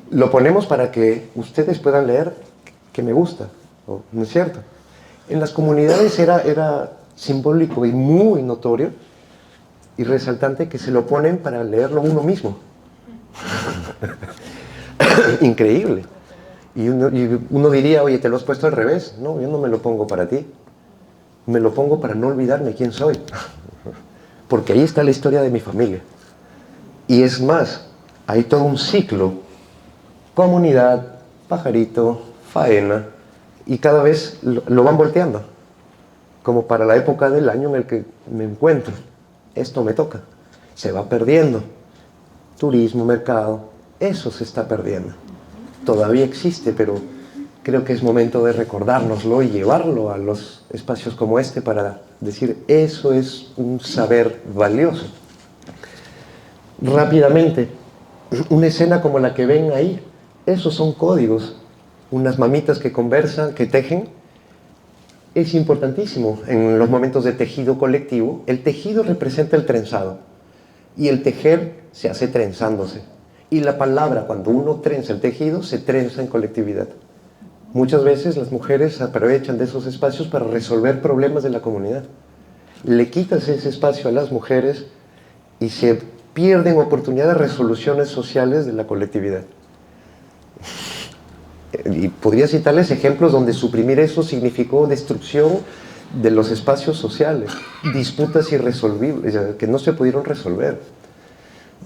Lo ponemos para que ustedes puedan leer que me gusta, ¿no es cierto? En las comunidades era simbólico y muy notorio y resaltante que se lo ponen para leerlo uno mismo. Increíble. Y uno diría, oye, te lo has puesto al revés. No, yo no me lo pongo para ti. Me lo pongo para no olvidarme quién soy. Porque ahí está la historia de mi familia. Y es más, hay todo un ciclo. Comunidad, pajarito, faena. Y cada vez lo van volteando. Como para la época del año en el que me encuentro. Esto me toca. Se va perdiendo. Turismo, mercado. Eso se está perdiendo. Todavía existe, pero creo que es momento de recordárnoslo y llevarlo a los espacios como este para decir, eso es un saber valioso. Rápidamente, una escena como la que ven ahí, esos son códigos. Unas mamitas que conversan, que tejen. Es importantísimo en los momentos de tejido colectivo. El tejido representa el trenzado y el tejer se hace trenzándose. Y la palabra, cuando uno trenza el tejido, se trenza en colectividad. Muchas veces las mujeres aprovechan de esos espacios para resolver problemas de la comunidad. Le quitas ese espacio a las mujeres y se pierden oportunidades de resoluciones sociales de la colectividad. Y podría citarles ejemplos donde suprimir eso significó destrucción de los espacios sociales, disputas irresolubles, que no se pudieron resolver.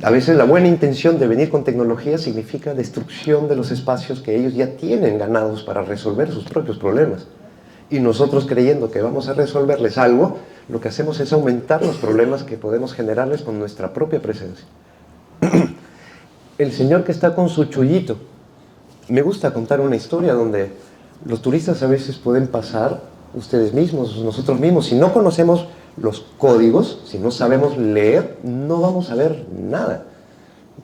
A veces la buena intención de venir con tecnología significa destrucción de los espacios que ellos ya tienen ganados para resolver sus propios problemas. Y nosotros, creyendo que vamos a resolverles algo, lo que hacemos es aumentar los problemas que podemos generarles con nuestra propia presencia. El señor que está con su chullito. Me gusta contar una historia donde los turistas a veces pueden pasar, ustedes mismos, nosotros mismos, si no conocemos los códigos, si no sabemos leer, no vamos a ver nada.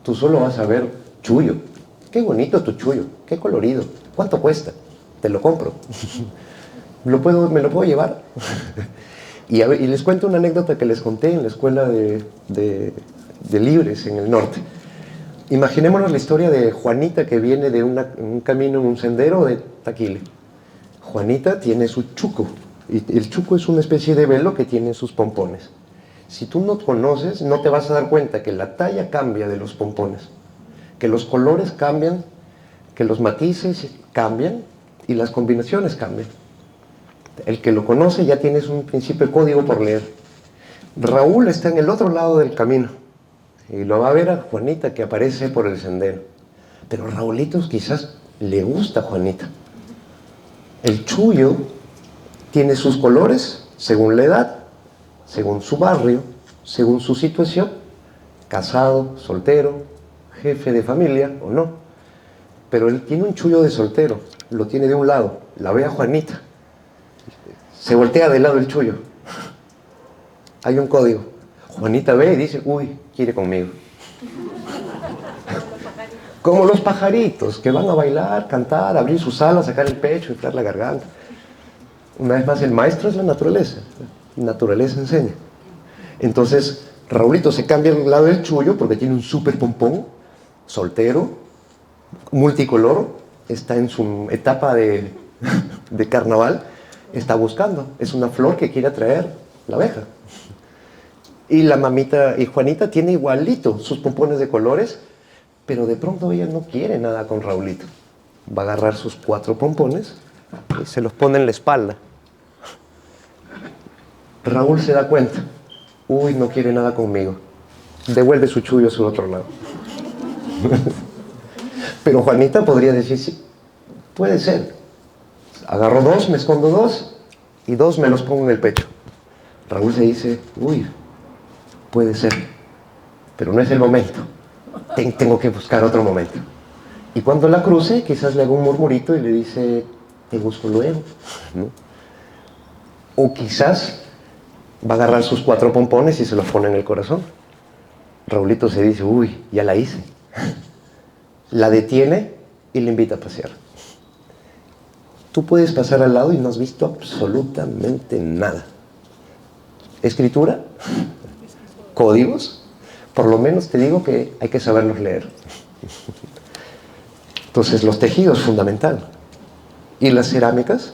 Tú solo vas a ver chullo. Qué bonito tu chullo, qué colorido. ¿Cuánto cuesta? Te lo compro. ¿Me lo puedo llevar? Y les cuento una anécdota que les conté en la escuela de Libres en el norte. Imaginémonos la historia de Juanita que viene de un camino en un sendero de Taquile. Juanita tiene su chuco, y el chuco es una especie de velo que tiene sus pompones. Si tú no conoces, no te vas a dar cuenta que la talla cambia de los pompones, que los colores cambian, que los matices cambian y las combinaciones cambian. El que lo conoce ya tienes un principio de código por leer. Raúl está en el otro lado del camino y lo va a ver a Juanita que aparece por el sendero. Pero Raulito quizás le gusta a Juanita. El chullo tiene sus colores según la edad, según su barrio, según su situación, casado, soltero, jefe de familia o no. Pero él tiene un chullo de soltero, lo tiene de un lado, la ve a Juanita, se voltea del lado del chullo. Hay un código. Juanita ve y dice, uy, quiere conmigo. Como los pajaritos que van a bailar, cantar, abrir sus alas, sacar el pecho, inflar la garganta. Una vez más, el maestro es la naturaleza. La naturaleza enseña. Entonces, Raulito se cambia al lado del chullo porque tiene un súper pompón, soltero, multicolor, está en su etapa de carnaval, está buscando. Es una flor que quiere atraer la abeja. Y la mamita, y Juanita tiene igualito sus pompones de colores, pero de pronto ella no quiere nada con Raulito. Va a agarrar sus 4 pompones y se los pone en la espalda. Raúl se da cuenta. Uy, no quiere nada conmigo. Devuelve su chullo a su otro lado. Pero Juanita podría decir, sí, puede ser. Agarro 2, me escondo 2 y 2 me los pongo en el pecho. Raúl se dice, uy, puede ser, pero no es el momento. Tengo que buscar otro momento. Y cuando la cruce, quizás le haga un murmurito y le dice, te busco luego, ¿no? O quizás va a agarrar sus 4 pompones y se los pone en el corazón. Raulito se dice, uy, ya la hice. La detiene y le invita a pasear. Tú puedes pasar al lado y no has visto absolutamente nada. ¿Escritura? ¿Códigos? Por lo menos te digo que hay que saberlos leer. Entonces, los tejidos, fundamental. ¿Y las cerámicas?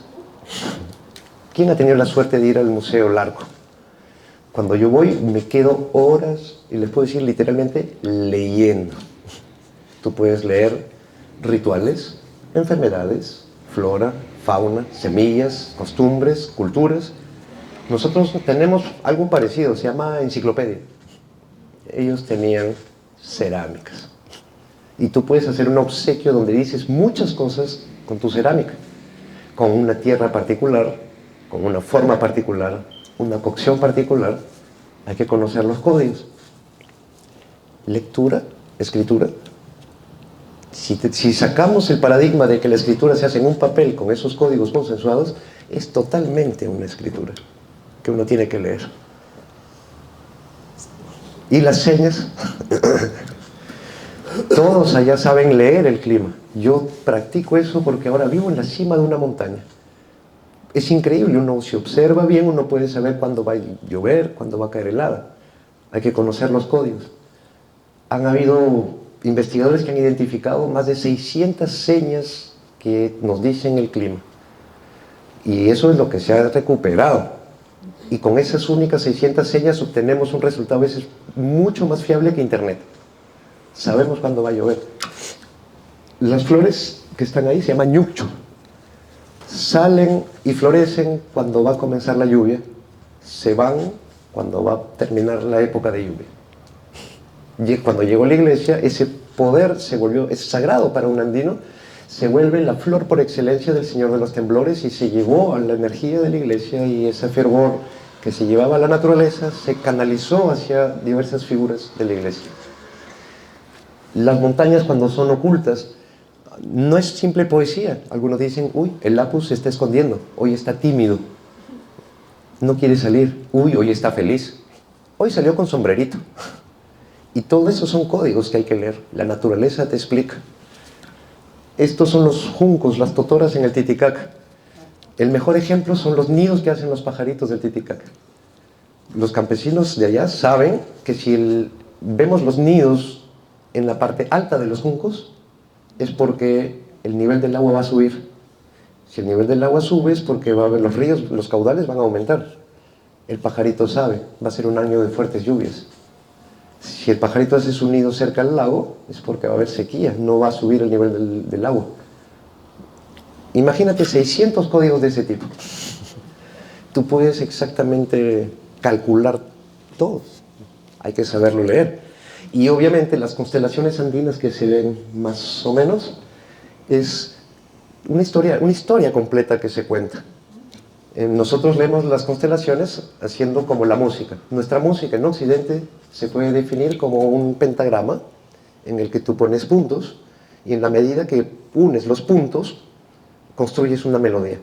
¿Quién ha tenido la suerte de ir al Museo Larco? Cuando yo voy, me quedo horas, y les puedo decir literalmente, leyendo. Tú puedes leer rituales, enfermedades, flora, fauna, semillas, costumbres, culturas. Nosotros tenemos algo parecido, se llama enciclopedia. Ellos tenían cerámicas. Y tú puedes hacer un obsequio donde dices muchas cosas con tu cerámica. Con una tierra particular, con una forma particular, una cocción particular. Hay que conocer los códigos. Lectura, escritura. Si sacamos el paradigma de que la escritura se hace en un papel con esos códigos consensuados, es totalmente una escritura que uno tiene que leer. Y las señas, todos allá saben leer el clima. Yo practico eso porque ahora vivo en la cima de una montaña. Es increíble, uno se observa bien, uno puede saber cuándo va a llover, cuándo va a caer helada. Hay que conocer los códigos. Han habido investigadores que han identificado más de 600 señas que nos dicen el clima. Y eso es lo que se ha recuperado. Y con esas únicas 600 señas obtenemos un resultado a veces mucho más fiable que Internet. Sabemos cuándo va a llover. Las flores que están ahí se llaman ñucho. Salen y florecen cuando va a comenzar la lluvia. Se van cuando va a terminar la época de lluvia. Cuando llegó la iglesia, ese poder es sagrado para un andino, se vuelve la flor por excelencia del Señor de los Temblores y se llevó a la energía de la iglesia, y ese fervor que se llevaba a la naturaleza se canalizó hacia diversas figuras de la iglesia. Las montañas, cuando son ocultas, no es simple poesía. Algunos dicen, uy, el Apus se está escondiendo, hoy está tímido, no quiere salir, uy, hoy está feliz, hoy salió con sombrerito. Y todo eso son códigos que hay que leer. La naturaleza te explica. Estos son los juncos, las totoras en el Titicaca. El mejor ejemplo son los nidos que hacen los pajaritos del Titicaca. Los campesinos de allá saben que si vemos los nidos en la parte alta de los juncos, es porque el nivel del agua va a subir. Si el nivel del agua sube es porque va a haber los ríos, los caudales van a aumentar. El pajarito sabe, va a ser un año de fuertes lluvias. Si el pajarito hace su nido cerca al lago, es porque va a haber sequía, no va a subir el nivel del agua. Imagínate 600 códigos de ese tipo. Tú puedes exactamente calcular todo. Hay que saberlo leer. Y obviamente las constelaciones andinas que se ven más o menos es una historia completa que se cuenta. Nosotros leemos las constelaciones haciendo como la música. Nuestra música en Occidente se puede definir como un pentagrama en el que tú pones puntos, y en la medida que unes los puntos, construyes una melodía.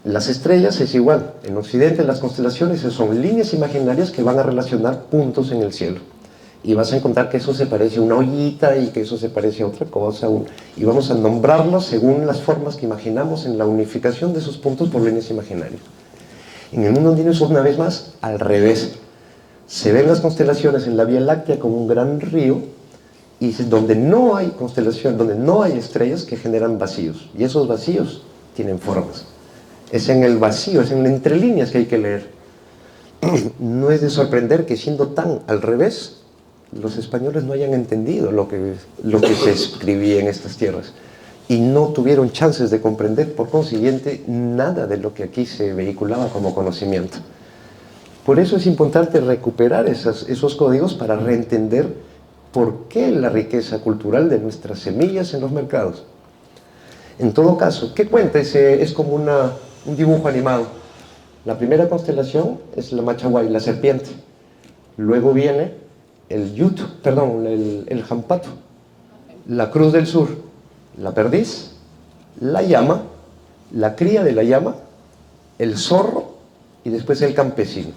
Las estrellas es igual. En Occidente las constelaciones son líneas imaginarias que van a relacionar puntos en el cielo. Y vas a encontrar que eso se parece a una ollita y que eso se parece a otra cosa. Y vamos a nombrarlos según las formas que imaginamos en la unificación de esos puntos por líneas imaginarias. En el mundo andino es una vez más al revés. Se ven las constelaciones en la Vía Láctea como un gran río, y donde no hay constelación, donde no hay estrellas, que generan vacíos. Y esos vacíos tienen formas. Es en el vacío, es en las entrelíneas que hay que leer. No es de sorprender que, siendo tan al revés, los españoles no hayan entendido lo que se escribía en estas tierras, y no tuvieron chances de comprender, por consiguiente, nada de lo que aquí se vehiculaba como conocimiento. Por eso es importante recuperar esos códigos para reentender por qué la riqueza cultural de nuestras semillas en los mercados. En todo caso, ¿qué cuenta? Es como un dibujo animado. La primera constelación es la Machaguay, la serpiente. Luego viene el Jampato, la Cruz del Sur, la perdiz, la llama, la cría de la llama, el zorro y después el campesino.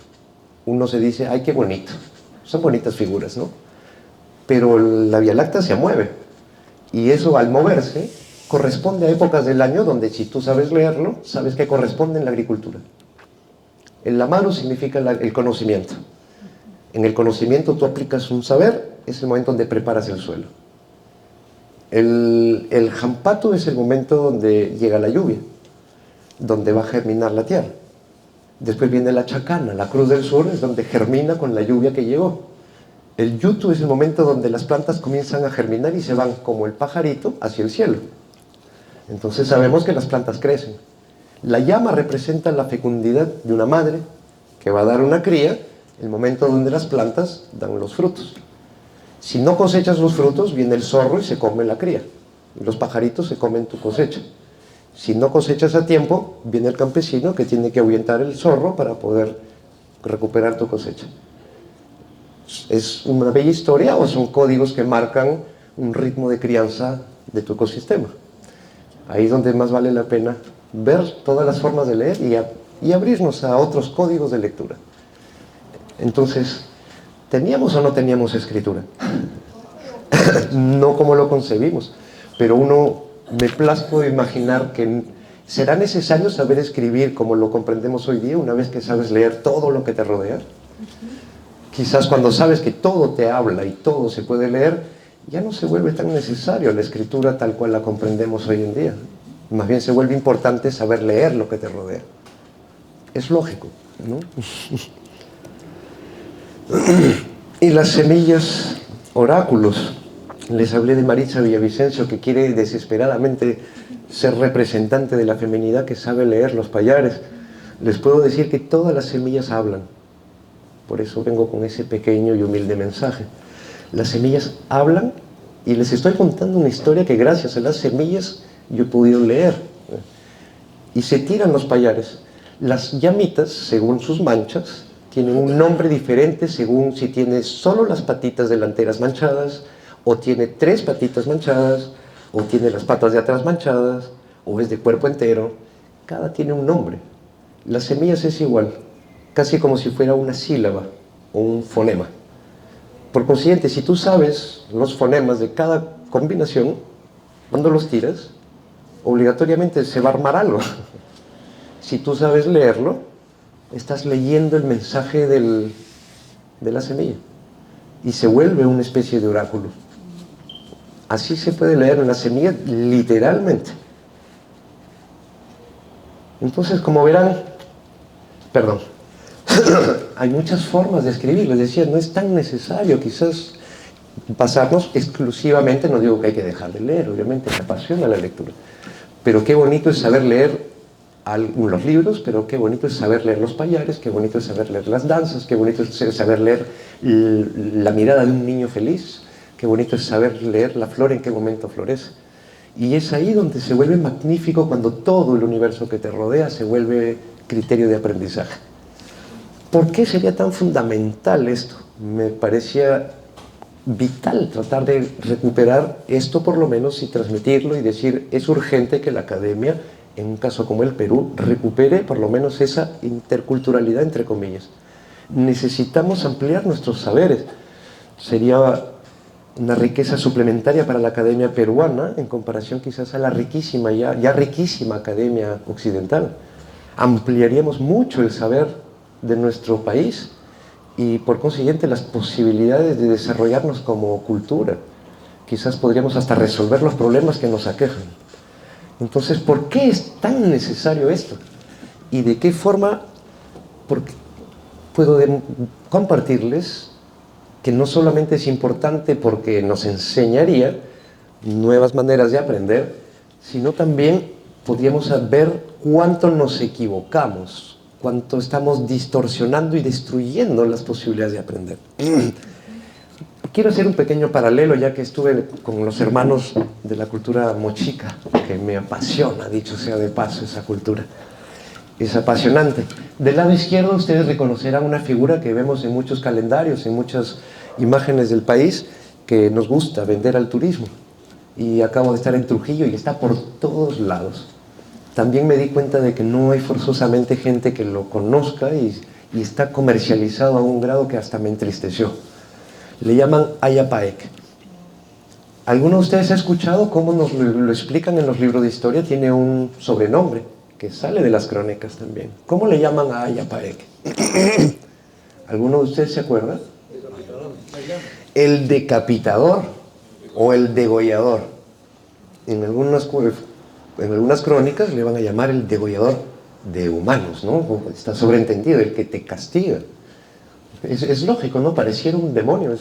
Uno se dice, ¡ay, qué bonito! Son bonitas figuras, ¿no? Pero la Vía Láctea se mueve, y eso, al moverse, corresponde a épocas del año donde, si tú sabes leerlo, sabes que corresponde en la agricultura. El Amaru significa el conocimiento. En el conocimiento tú aplicas un saber, es el momento donde preparas el suelo. El Jampato es el momento donde llega la lluvia, donde va a germinar la tierra. Después viene la Chacana, la Cruz del Sur, es donde germina con la lluvia que llegó. El Yutu es el momento donde las plantas comienzan a germinar y se van como el pajarito hacia el cielo. Entonces sabemos que las plantas crecen. La llama representa la fecundidad de una madre que va a dar una cría, el momento donde las plantas dan los frutos. Si no cosechas los frutos, viene el zorro y se come la cría. Y los pajaritos se comen tu cosecha. Si no cosechas a tiempo, viene el campesino que tiene que ahuyentar el zorro para poder recuperar tu cosecha. ¿Es una bella historia o son códigos que marcan un ritmo de crianza de tu ecosistema. Ahí es donde más vale la pena ver todas las formas de leer y abrirnos a otros códigos de lectura. Entonces, ¿teníamos o no teníamos escritura? No como lo concebimos, pero me plazco imaginar que será necesario saber escribir como lo comprendemos hoy día una vez que sabes leer todo lo que te rodea. Quizás cuando sabes que todo te habla y todo se puede leer, ya no se vuelve tan necesario la escritura tal cual la comprendemos hoy en día. Más bien se vuelve importante saber leer lo que te rodea. Es lógico, ¿no? Y las semillas, oráculos. Les hablé de Maritza Villavicencio, que quiere desesperadamente ser representante de la feminidad que sabe leer los pallares. Les puedo decir que todas las semillas hablan. Por eso vengo con ese pequeño y humilde mensaje. Las semillas hablan y les estoy contando una historia que gracias a las semillas yo he podido leer. Y se tiran los pallares. Las llamitas, según sus manchas, tienen un nombre diferente según si tiene solo las patitas delanteras manchadas, o tiene 3 patitas manchadas, o tiene las patas de atrás manchadas, o es de cuerpo entero. Cada tiene un nombre. Las semillas es igual, casi como si fuera una sílaba o un fonema. Por consiguiente, si tú sabes los fonemas de cada combinación, cuando los tiras, obligatoriamente se va a armar algo. Si tú sabes leerlo, estás leyendo el mensaje de la semilla y se vuelve una especie de oráculo. Así se puede leer una semilla literalmente. Entonces, como verán, hay muchas formas de escribir. Les decía, no es tan necesario quizás pasarnos exclusivamente, no digo que hay que dejar de leer, obviamente me apasiona la lectura, pero qué bonito es saber leer los libros, pero qué bonito es saber leer los pallares, qué bonito es saber leer las danzas, qué bonito es saber leer la mirada de un niño feliz, qué bonito es saber leer la flor en qué momento florece. Y es ahí donde se vuelve magnífico cuando todo el universo que te rodea se vuelve criterio de aprendizaje. ¿Por qué sería tan fundamental esto? Me parecía vital tratar de recuperar esto por lo menos y transmitirlo y decir, es urgente que la academia, en un caso como el Perú, recupere por lo menos esa interculturalidad, entre comillas. Necesitamos ampliar nuestros saberes. Sería una riqueza suplementaria para la academia peruana en comparación quizás a la riquísima, ya riquísima academia occidental. Ampliaríamos mucho el saber de nuestro país y por consiguiente las posibilidades de desarrollarnos como cultura. Quizás podríamos hasta resolver los problemas que nos aquejan. Entonces, ¿por qué es tan necesario esto? ¿Y de qué forma puedo compartirles que no solamente es importante porque nos enseñaría nuevas maneras de aprender, sino también podríamos ver cuánto nos equivocamos, cuánto estamos distorsionando y destruyendo las posibilidades de aprender? Quiero hacer un pequeño paralelo, ya que estuve con los hermanos de la cultura mochica, que me apasiona, dicho sea de paso, esa cultura. Es apasionante. Del lado izquierdo ustedes reconocerán una figura que vemos en muchos calendarios, en muchas imágenes del país, que nos gusta vender al turismo. Y acabo de estar en Trujillo y está por todos lados. También me di cuenta de que no hay forzosamente gente que lo conozca y está comercializado a un grado que hasta me entristeció. Le llaman Ayapaec. ¿Alguno de ustedes ha escuchado cómo nos lo explican en los libros de historia? Tiene un sobrenombre que sale de las crónicas también. ¿Cómo le llaman a Ayapaec? ¿Alguno de ustedes se acuerda? El decapitador o el degollador. En algunas crónicas le van a llamar el degollador de humanos, ¿no? Está sobreentendido, el que te castiga. Es lógico, ¿no? Pareciera un demonio.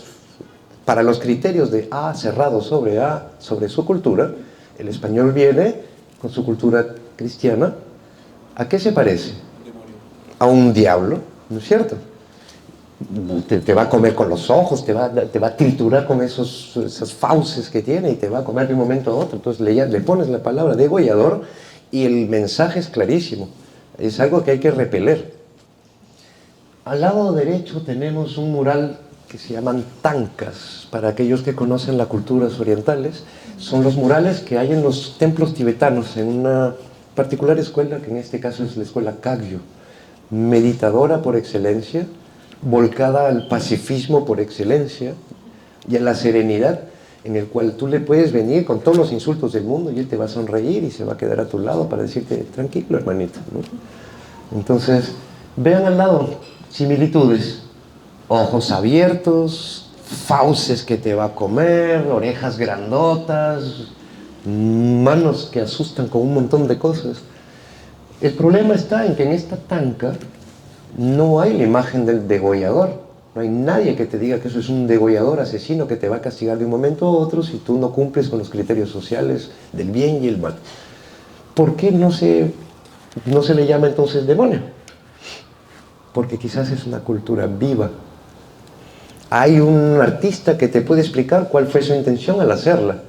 Para los criterios de A cerrado sobre A, sobre su cultura, el español viene con su cultura cristiana. ¿A qué se parece? A un diablo, ¿no es cierto? Te va a comer con los ojos, te va a triturar con esas fauces que tiene y te va a comer de un momento a otro. Entonces le pones la palabra degollador y el mensaje es clarísimo. Es algo que hay que repeler. Al lado derecho tenemos un mural que se llaman tankas, para aquellos que conocen las culturas orientales. Son los murales que hay en los templos tibetanos, en una particular escuela, que en este caso es la escuela Kagyu, meditadora por excelencia, volcada al pacifismo por excelencia y a la serenidad, en el cual tú le puedes venir con todos los insultos del mundo y él te va a sonreír y se va a quedar a tu lado para decirte, tranquilo, hermanito, ¿no? Entonces, vean al lado similitudes: ojos abiertos, fauces que te va a comer, orejas grandotas, manos que asustan con un montón de cosas. El problema está en que en esta tanca no hay la imagen del degollador. No hay nadie que te diga que eso es un degollador asesino que te va a castigar de un momento a otro si tú no cumples con los criterios sociales del bien y el mal. ¿Por qué no se le llama entonces demonio? Porque quizás es una cultura viva. Hay un artista que te puede explicar cuál fue su intención al hacerla.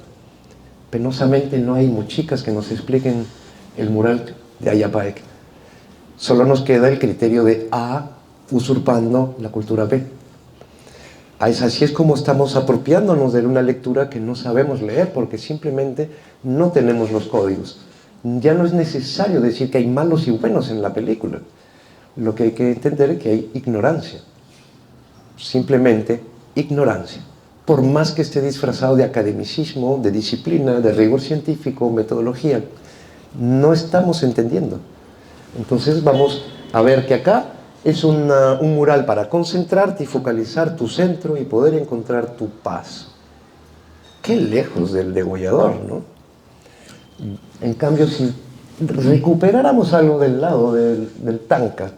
Penosamente no hay muchicas que nos expliquen el mural de Ayapaec. Solo nos queda el criterio de A usurpando la cultura B. Así es como estamos apropiándonos de una lectura que no sabemos leer porque simplemente no tenemos los códigos. Ya no es necesario decir que hay malos y buenos en la película. Lo que hay que entender es que hay ignorancia. Simplemente ignorancia. Por más que esté disfrazado de academicismo, de disciplina, de rigor científico, metodología, no estamos entendiendo. Entonces vamos a ver que acá es un mural para concentrarte y focalizar tu centro y poder encontrar tu paz. Qué lejos del degollador, ¿no? En cambio, si recuperáramos algo del lado del tanka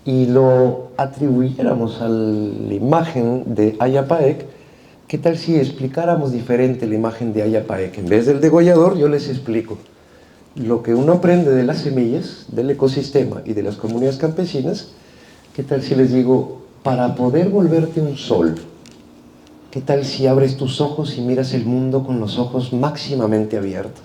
y lo atribuyéramos a la imagen de Ayapaec, ¿qué tal si explicáramos diferente la imagen de Ayapaec? En vez del degollador, yo les explico. Lo que uno aprende de las semillas, del ecosistema y de las comunidades campesinas, ¿qué tal si les digo, para poder volverte un sol, qué tal si abres tus ojos y miras el mundo con los ojos máximamente abiertos?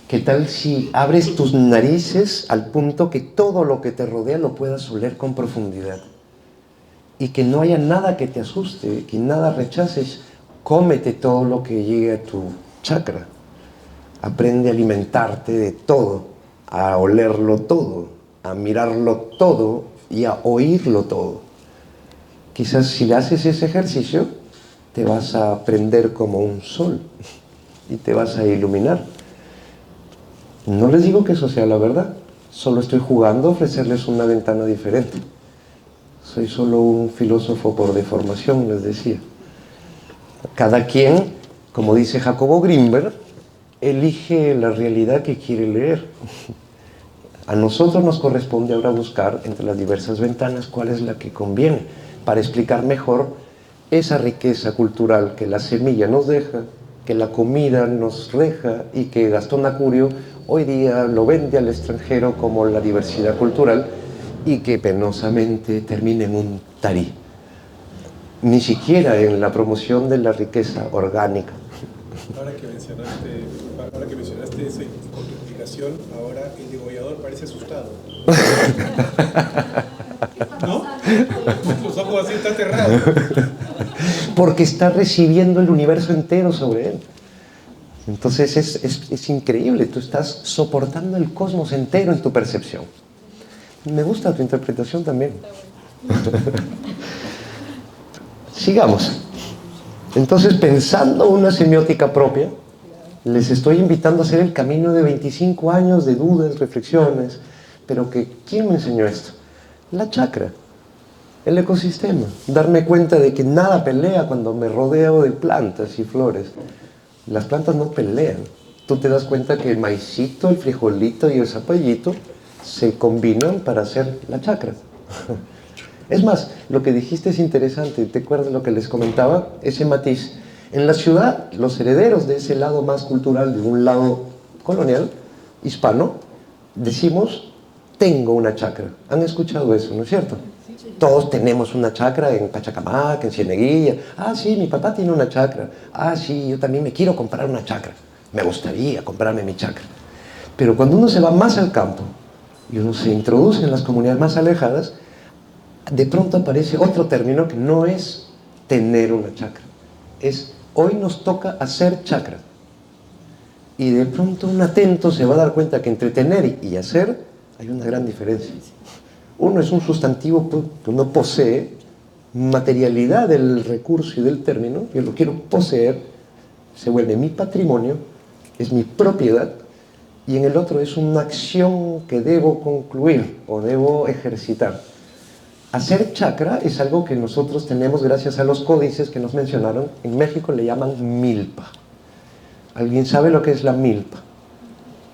¿Qué tal si abres tus narices al punto que todo lo que te rodea lo puedas oler con profundidad? Y que no haya nada que te asuste, que nada rechaces. Cómete todo lo que llegue a tu chakra. Aprende a alimentarte de todo, a olerlo todo, a mirarlo todo y a oírlo todo. Quizás si haces ese ejercicio, te vas a aprender como un sol y te vas a iluminar. No les digo que eso sea la verdad, solo estoy jugando a ofrecerles una ventana diferente. Soy solo un filósofo por deformación, les decía. Cada quien, como dice Jacobo Grinberg, elige la realidad que quiere leer. A nosotros nos corresponde ahora buscar entre las diversas ventanas cuál es la que conviene para explicar mejor esa riqueza cultural que la semilla nos deja, que la comida nos deja y que Gastón Acurio hoy día lo vende al extranjero como la diversidad cultural y que penosamente termina en un tarí. Ni siquiera en la promoción de la riqueza orgánica. Ahora que mencionaste eso con tu explicación, ahora el degollador parece asustado. ¿No? Los ojos así están cerrados. Porque está recibiendo el universo entero sobre él. Entonces es increíble, tú estás soportando el cosmos entero en tu percepción. Me gusta tu interpretación también. Sigamos. Entonces, pensando una semiótica propia, les estoy invitando a hacer el camino de 25 años de dudas, reflexiones, pero ¿quién me enseñó esto? La chakra, el ecosistema. Darme cuenta de que nada pelea cuando me rodeo de plantas y flores. Las plantas no pelean. Tú te das cuenta que el maicito, el frijolito y el zapallito se combinan para hacer la chakra. Es más, lo que dijiste es interesante. ¿Te acuerdas lo que les comentaba? Ese matiz. En la ciudad, los herederos de ese lado más cultural, de un lado colonial, hispano, decimos, tengo una chakra. ¿Han escuchado eso, no es cierto? Todos tenemos una chakra en Pachacamac, en Cieneguilla. Ah, sí, mi papá tiene una chakra. Ah, sí, yo también me quiero comprar una chakra. Me gustaría comprarme mi chakra. Pero cuando uno se va más al campo y uno se introduce en las comunidades más alejadas, de pronto aparece otro término que no es tener una chakra, es hoy nos toca hacer chakra. Y de pronto un atento se va a dar cuenta que entre tener y hacer hay una gran diferencia. Uno es un sustantivo que uno posee, materialidad del recurso y del término, yo lo quiero poseer, se vuelve mi patrimonio, es mi propiedad, y en el otro es una acción que debo concluir o debo ejercitar. Hacer chakra es algo que nosotros tenemos gracias a los códices que nos mencionaron. En México le llaman milpa. ¿Alguien sabe lo que es la milpa?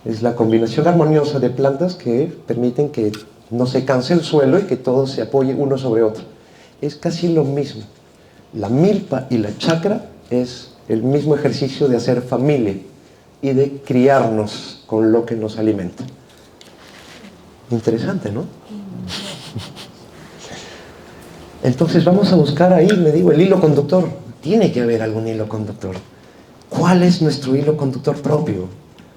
Es la combinación armoniosa de plantas que permiten que no se canse el suelo y que todo se apoye uno sobre otro. Es casi lo mismo. La milpa y la chakra es el mismo ejercicio de hacer familia y de criarnos con lo que nos alimenta. Interesante, ¿no? Entonces vamos a buscar ahí, me digo, el hilo conductor. Tiene que haber algún hilo conductor. ¿Cuál es nuestro hilo conductor propio?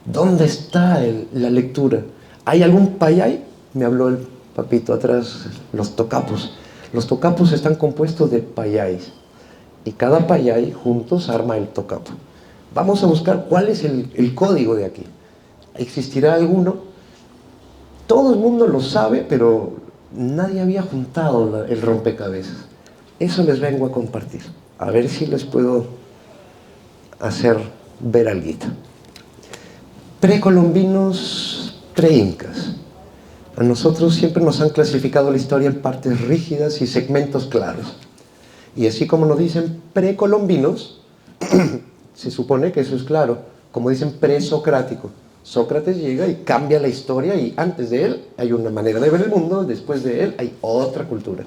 ¿Dónde está la lectura? ¿Hay algún payay? Me habló el papito atrás, los tocapos. Los tocapos están compuestos de payáis. Y cada payay juntos arma el tocapo. Vamos a buscar cuál es el código de aquí. ¿Existirá alguno? Todo el mundo lo sabe, pero nadie había juntado el rompecabezas. Eso les vengo a compartir. A ver si les puedo hacer ver alguito. Precolombinos, preincas. A nosotros siempre nos han clasificado la historia en partes rígidas y segmentos claros. Y así como nos dicen precolombinos, se supone que eso es claro. Como dicen presocrático. Sócrates llega y cambia la historia y antes de él hay una manera de ver el mundo, después de él hay otra cultura.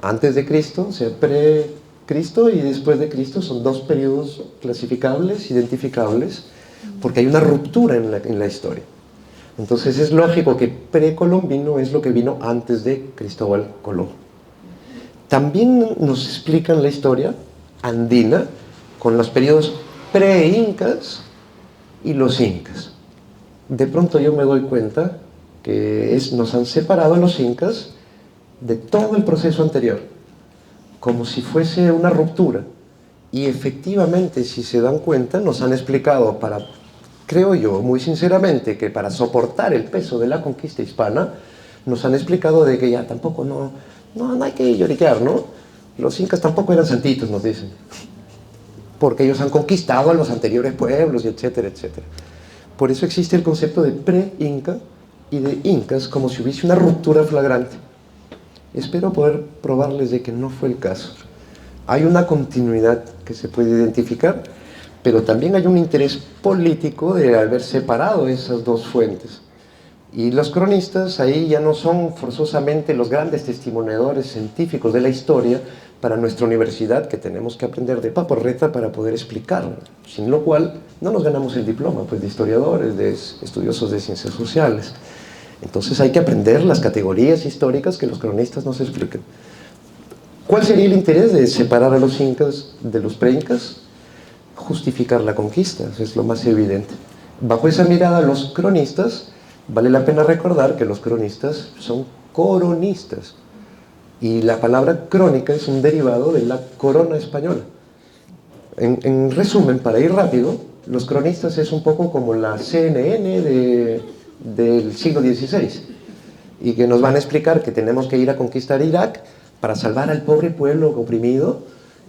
Antes de Cristo, o sea, pre-Cristo y después de Cristo son dos periodos clasificables, identificables, porque hay una ruptura en la historia. Entonces es lógico que precolombino es lo que vino antes de Cristóbal Colón. También nos explican la historia andina con los periodos pre-incas y los incas. De pronto yo me doy cuenta que nos han separado los incas de todo el proceso anterior, como si fuese una ruptura. Y efectivamente, si se dan cuenta, nos han explicado, creo yo, muy sinceramente, que para soportar el peso de la conquista hispana, nos han explicado de que ya tampoco no hay que lloriquear, ¿no? Los incas tampoco eran santitos, nos dicen, porque ellos han conquistado a los anteriores pueblos, y etcétera, etcétera. Por eso existe el concepto de pre-inca y de incas, como si hubiese una ruptura flagrante. Espero poder probarles de que no fue el caso. Hay una continuidad que se puede identificar, pero también hay un interés político de haber separado esas dos fuentes. Y los cronistas ahí ya no son forzosamente los grandes testimoniadores científicos de la historia para nuestra universidad, que tenemos que aprender de paporreta para poder explicarlo, sin lo cual no nos ganamos el diploma pues, de historiadores, de estudiosos de ciencias sociales. Entonces hay que aprender las categorías históricas que los cronistas nos explican. ¿Cuál sería el interés de separar a los incas de los preincas? Justificar la conquista, es lo más evidente. Bajo esa mirada, los cronistas, vale la pena recordar que los cronistas son coronistas. Y la palabra crónica es un derivado de la corona española. En resumen, para ir rápido, los cronistas es un poco como la CNN del siglo XVI. Y que nos van a explicar que tenemos que ir a conquistar Irak para salvar al pobre pueblo oprimido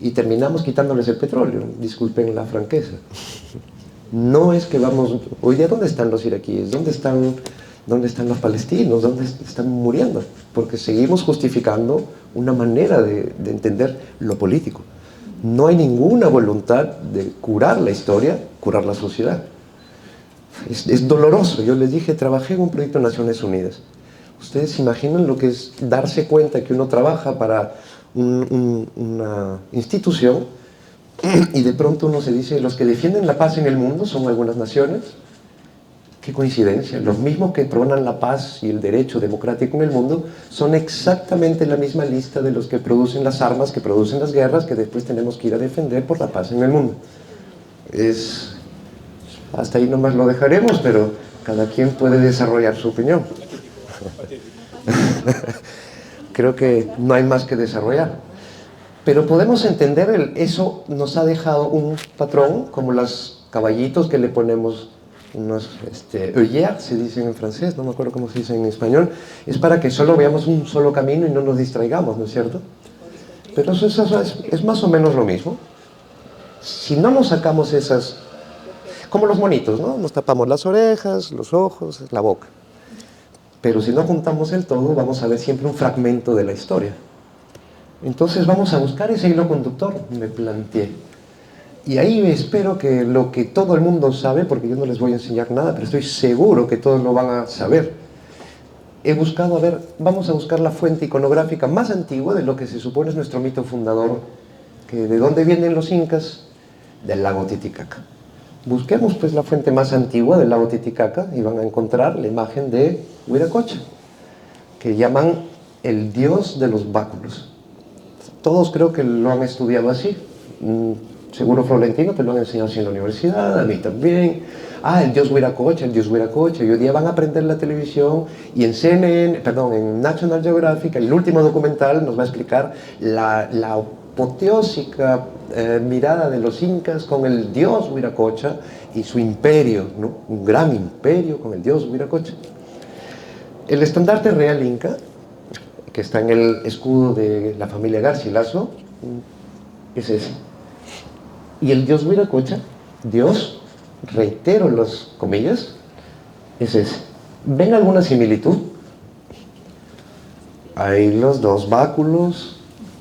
y terminamos quitándoles el petróleo. Disculpen la franqueza. No es que vamos... Hoy día, ¿dónde están los iraquíes? ¿Dónde están los palestinos? ¿Dónde están muriendo? Porque seguimos justificando una manera de entender lo político. No hay ninguna voluntad de curar la historia, curar la sociedad. Es doloroso. Yo les dije, trabajé en un proyecto de Naciones Unidas. ¿Ustedes se imaginan lo que es darse cuenta que uno trabaja para una institución y de pronto uno se dice, los que defienden la paz en el mundo son algunas naciones? Qué coincidencia, los mismos que promueven la paz y el derecho democrático en el mundo son exactamente la misma lista de los que producen las armas, que producen las guerras, que después tenemos que ir a defender por la paz en el mundo. Hasta ahí nomás lo dejaremos, pero cada quien puede desarrollar su opinión. Ok, creo que no hay más que desarrollar. Pero podemos entender, eso nos ha dejado un patrón, como los caballitos que le ponemos unos œillères, se dicen en francés, no me acuerdo cómo se dice en español, es para que solo veamos un solo camino y no nos distraigamos, ¿no es cierto? Pero eso es más o menos lo mismo. Si no nos sacamos esas, como los monitos, ¿no? Nos tapamos las orejas, los ojos, la boca. Pero si no juntamos el todo, vamos a ver siempre un fragmento de la historia. Entonces vamos a buscar ese hilo conductor, me planteé. Y ahí espero que lo que todo el mundo sabe, porque yo no les voy a enseñar nada, pero estoy seguro que todos lo van a saber. He buscado, a ver, vamos a buscar la fuente iconográfica más antigua de lo que se supone es nuestro mito fundador, que de dónde vienen los incas, del lago Titicaca. Busquemos pues la fuente más antigua del lago Titicaca y van a encontrar la imagen de Huiracocha, que llaman el dios de los báculos. Todos creo que lo han estudiado así. Seguro Florentino te lo han enseñado así en la universidad, a mí también. El dios Huiracocha, el dios Huiracocha. Y hoy día van a aprender la televisión y en CNN, perdón, en National Geographic, el último documental nos va a explicar la apoteósica mirada de los incas con el dios Huiracocha y su imperio, ¿no? Un gran imperio con el dios Huiracocha. El estandarte real inca, que está en el escudo de la familia Garcilaso, es ese. Y el dios Huiracocha, Dios, reitero las comillas, es ese. ¿Ven alguna similitud? Hay los dos báculos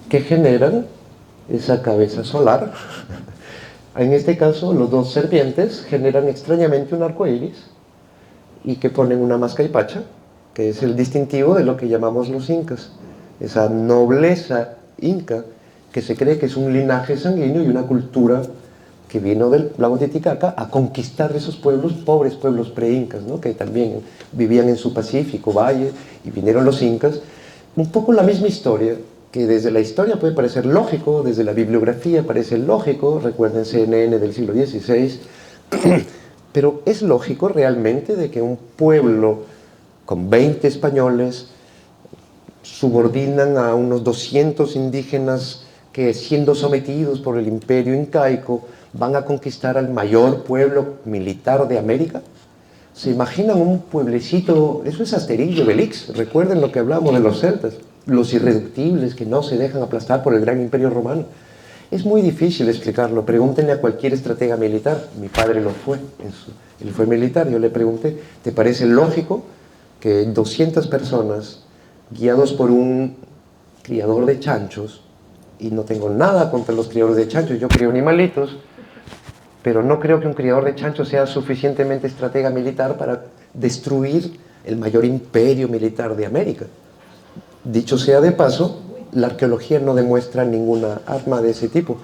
que generan esa cabeza solar. En este caso, los dos serpientes generan extrañamente un arco iris y que ponen una mascaipacha, que es el distintivo de lo que llamamos los incas. Esa nobleza inca que se cree que es un linaje sanguíneo y una cultura que vino del lago Titicaca a conquistar esos pueblos, pobres pueblos pre-incas, ¿no? Que también vivían en su Pacífico, valle, y vinieron los incas. Un poco la misma historia, que desde la historia puede parecer lógico, desde la bibliografía parece lógico, recuerden CNN del siglo XVI, pero es lógico realmente de que un pueblo con 20 españoles subordinan a unos 200 indígenas que, siendo sometidos por el imperio incaico, van a conquistar al mayor pueblo militar de América. ¿Se imaginan un pueblecito? Eso es Asterix y Obelix. Recuerden lo que hablamos de los celtas, los irreductibles que no se dejan aplastar por el gran imperio romano. Es muy difícil explicarlo. Pregúntenle a cualquier estratega militar. Mi padre lo fue, él fue militar. Yo le pregunté, ¿te parece lógico que 200 personas guiados por un criador de chanchos, y no tengo nada contra los criadores de chanchos, yo crío animalitos, pero no creo que un criador de chanchos sea suficientemente estratega militar para destruir el mayor imperio militar de América? Dicho sea de paso, la arqueología no demuestra ninguna arma de ese tipo.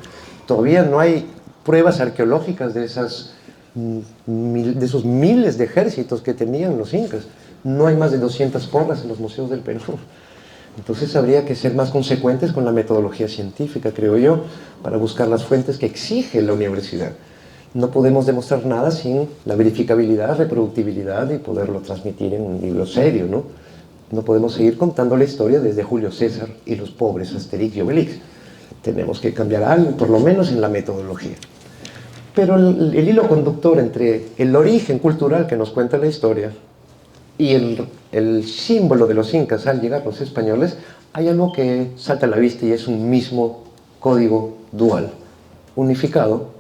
Todavía no hay pruebas arqueológicas de esos miles de ejércitos que tenían los incas. No hay más de 200 porras en los museos del Perú. Entonces habría que ser más consecuentes con la metodología científica, creo yo, para buscar las fuentes que exige la universidad. No podemos demostrar nada sin la verificabilidad, reproductibilidad y poderlo transmitir en un libro serio, ¿no? No podemos seguir contando la historia desde Julio César y los pobres Asterix y Obelix. Tenemos que cambiar algo, por lo menos en la metodología. Pero el hilo conductor entre el origen cultural que nos cuenta la historia y el símbolo de los incas al llegar los españoles, hay algo que salta a la vista y es un mismo código dual, unificado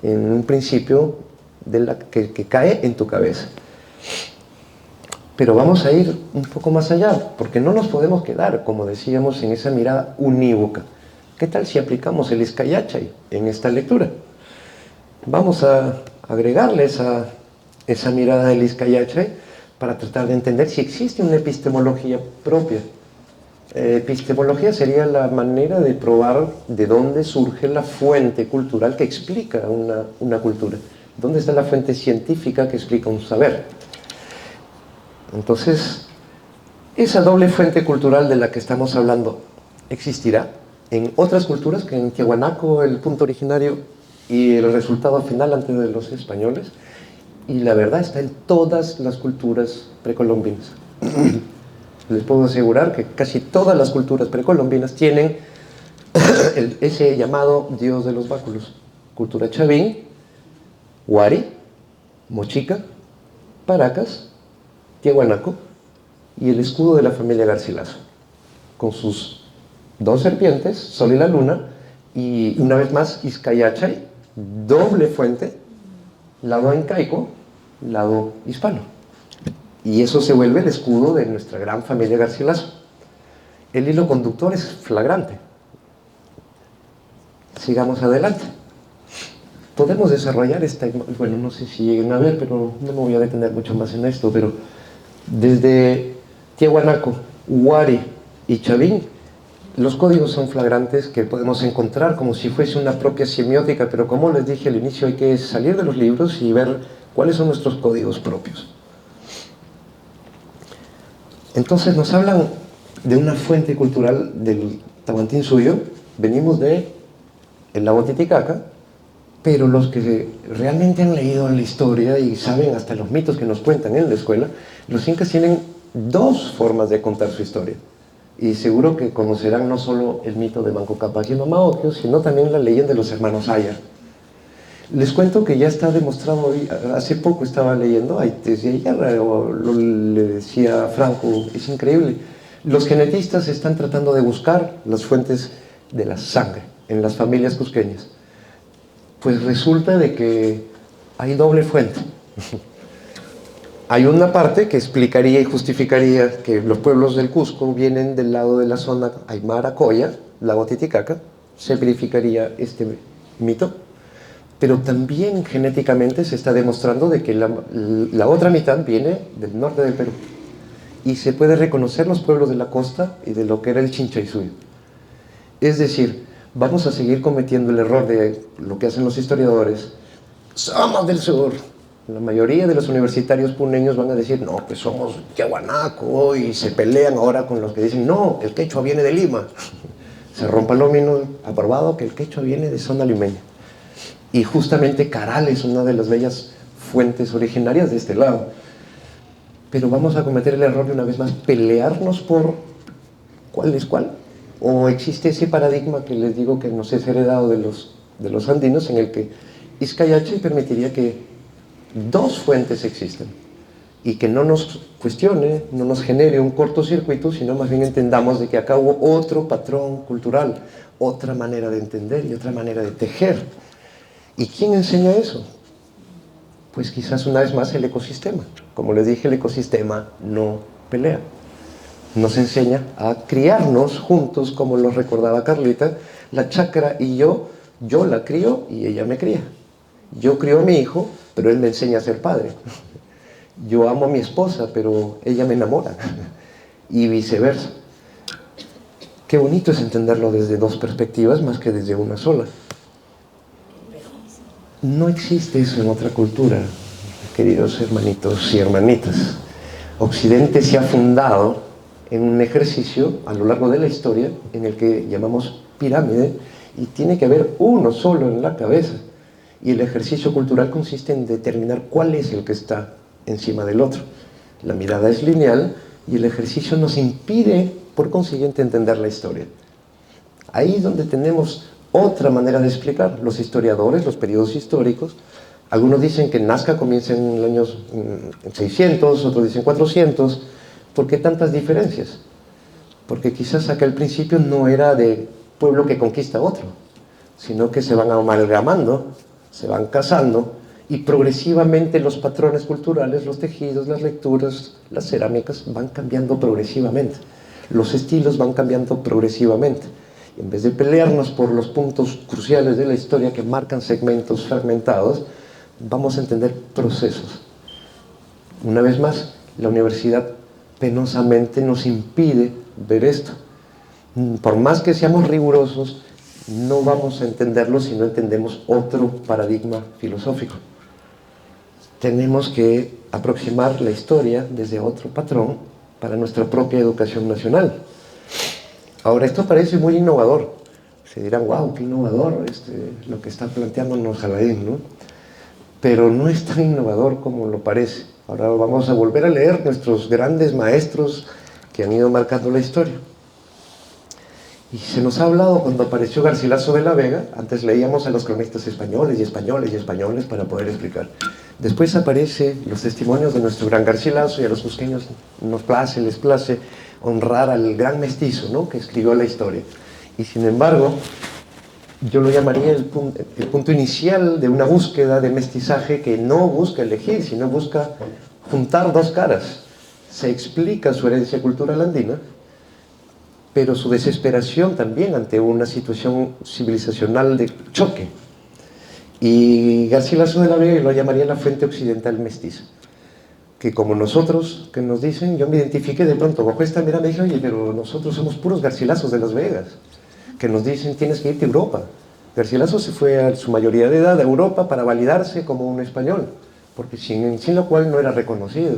en un principio que cae en tu cabeza. Pero vamos a ir un poco más allá, porque no nos podemos quedar, como decíamos, en esa mirada unívoca. ¿Qué tal si aplicamos el Izcayachay en esta lectura? Vamos a agregarle esa mirada del Izcayachay para tratar de entender si existe una epistemología propia. Epistemología sería la manera de probar de dónde surge la fuente cultural que explica una cultura. ¿Dónde está la fuente científica que explica un saber? Entonces, esa doble fuente cultural de la que estamos hablando existirá en otras culturas que en Tiahuanaco, el punto originario y el resultado final antes de los españoles. Y la verdad está en todas las culturas precolombinas. Les puedo asegurar que casi todas las culturas precolombinas tienen ese llamado dios de los báculos. Cultura Chavín, Huari, Mochica, Paracas, Tiahuanaco y el escudo de la familia Garcilaso, con sus dos serpientes, Sol y la Luna, y una vez más Izcayachay, doble fuente, lado incaico, lado hispano. Y eso se vuelve el escudo de nuestra gran familia Garcilaso. El hilo conductor es flagrante. Sigamos adelante. Podemos desarrollar esta... Bueno, no sé si lleguen a ver, pero no me voy a detener mucho más en esto, pero desde Tiahuanaco, Huari y Chavín, los códigos son flagrantes que podemos encontrar como si fuese una propia semiótica, pero como les dije al inicio, hay que salir de los libros y ver cuáles son nuestros códigos propios. Entonces nos hablan de una fuente cultural del Tahuantinsuyo. Venimos de el lago Titicaca, pero los que realmente han leído la historia y saben hasta los mitos que nos cuentan en la escuela, los incas tienen dos formas de contar su historia. Y seguro que conocerán no solo el mito de Manco Cápac y Mama Ocllo, sino también la leyenda de los hermanos Ayar. Les cuento que ya está demostrado, hace poco estaba leyendo, desde Ayar, le decía Franco, es increíble. Los genetistas están tratando de buscar las fuentes de la sangre en las familias cusqueñas. Pues resulta de que hay doble fuente. Hay una parte que explicaría y justificaría que los pueblos del Cusco vienen del lado de la zona Aymara, Coya, lago Titicaca, se verificaría este mito, pero también genéticamente se está demostrando de que la otra mitad viene del norte del Perú, y se puede reconocer los pueblos de la costa y de lo que era el Chinchaysuyo. Es decir, vamos a seguir cometiendo el error de lo que hacen los historiadores, somos del sur. La mayoría de los universitarios puneños van a decir, no, pues somos Tiahuanaco, y se pelean ahora con los que dicen, no, el quechua viene de Lima. Se rompa el lomino aprobado que el quechua viene de zona limeña. Y justamente Caral es una de las bellas fuentes originarias de este lado. Pero vamos a cometer el error de una vez más, pelearnos por cuál es cuál. O existe ese paradigma que les digo que nos es heredado de los andinos, en el que Izcayachay permitiría que dos fuentes existen y que no nos cuestione, no nos genere un cortocircuito, sino más bien entendamos de que acá hubo otro patrón cultural, otra manera de entender y otra manera de tejer. ¿Y quién enseña eso? Pues quizás una vez más el ecosistema. Como les dije, el ecosistema no pelea. Nos enseña a criarnos juntos, como lo recordaba Carlita, la chacra y yo la crío y ella me cría. Yo crío a mi hijo, pero él me enseña a ser padre. Yo amo a mi esposa, pero ella me enamora. Y viceversa. Qué bonito es entenderlo desde dos perspectivas más que desde una sola. No existe eso en otra cultura, queridos hermanitos y hermanitas. Occidente se ha fundado en un ejercicio a lo largo de la historia en el que llamamos pirámide, y tiene que haber uno solo en la cabeza. Y el ejercicio cultural consiste en determinar cuál es el que está encima del otro. La mirada es lineal y el ejercicio nos impide, por consiguiente, entender la historia. Ahí es donde tenemos otra manera de explicar. Los historiadores, los periodos históricos, algunos dicen que Nazca comienza en el año 600, otros dicen 400. ¿Por qué tantas diferencias? Porque quizás acá al principio no era de pueblo que conquista a otro, sino que se van amalgamando, se van casando, y progresivamente los patrones culturales, los tejidos, las lecturas, las cerámicas van cambiando progresivamente. Los estilos van cambiando progresivamente. En vez de pelearnos por los puntos cruciales de la historia que marcan segmentos fragmentados, vamos a entender procesos. Una vez más, la universidad penosamente nos impide ver esto. Por más que seamos rigurosos, no vamos a entenderlo si no entendemos otro paradigma filosófico. Tenemos que aproximar la historia desde otro patrón para nuestra propia educación nacional. Ahora, esto parece muy innovador. Se dirán, wow, qué innovador lo que está planteándonos Aladín, ¿no? Pero no es tan innovador como lo parece. Ahora vamos a volver a leer nuestros grandes maestros que han ido marcando la historia. Y se nos ha hablado cuando apareció Garcilaso de la Vega, antes leíamos a los cronistas españoles y españoles y españoles para poder explicar. Después aparecen los testimonios de nuestro gran Garcilaso, y a los cusqueños les place honrar al gran mestizo, ¿no?, que escribió la historia. Y sin embargo, yo lo llamaría el punto inicial de una búsqueda de mestizaje que no busca elegir, sino busca juntar dos caras. Se explica su herencia cultural andina, pero su desesperación también ante una situación civilizacional de choque. Y Garcilaso de la Vega lo llamaría la fuente occidental mestiza, que como nosotros, que nos dicen, yo me identifiqué de pronto bajo esta mirada, me dije, oye, pero nosotros somos puros Garcilazos de Las Vegas, que nos dicen, tienes que irte a Europa. Garcilaso se fue a su mayoría de edad a Europa para validarse como un español, porque sin lo cual no era reconocido.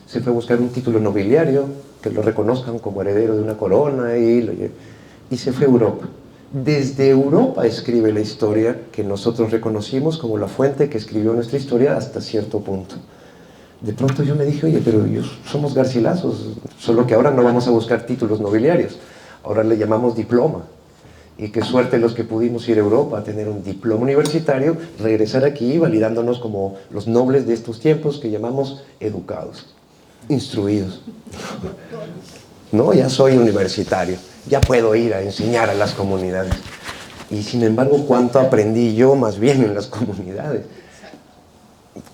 Se fue a buscar un título nobiliario, que lo reconozcan como heredero de una corona, y se fue a Europa. Desde Europa escribe la historia que nosotros reconocimos como la fuente que escribió nuestra historia hasta cierto punto. De pronto yo me dije, oye, pero somos Garcilazos, solo que ahora no vamos a buscar títulos nobiliarios, ahora le llamamos diploma. Y qué suerte los que pudimos ir a Europa a tener un diploma universitario, regresar aquí validándonos como los nobles de estos tiempos que llamamos educados, instruidos. No, ya soy universitario, ya puedo ir a enseñar a las comunidades. Y sin embargo, ¿cuánto aprendí yo más bien en las comunidades?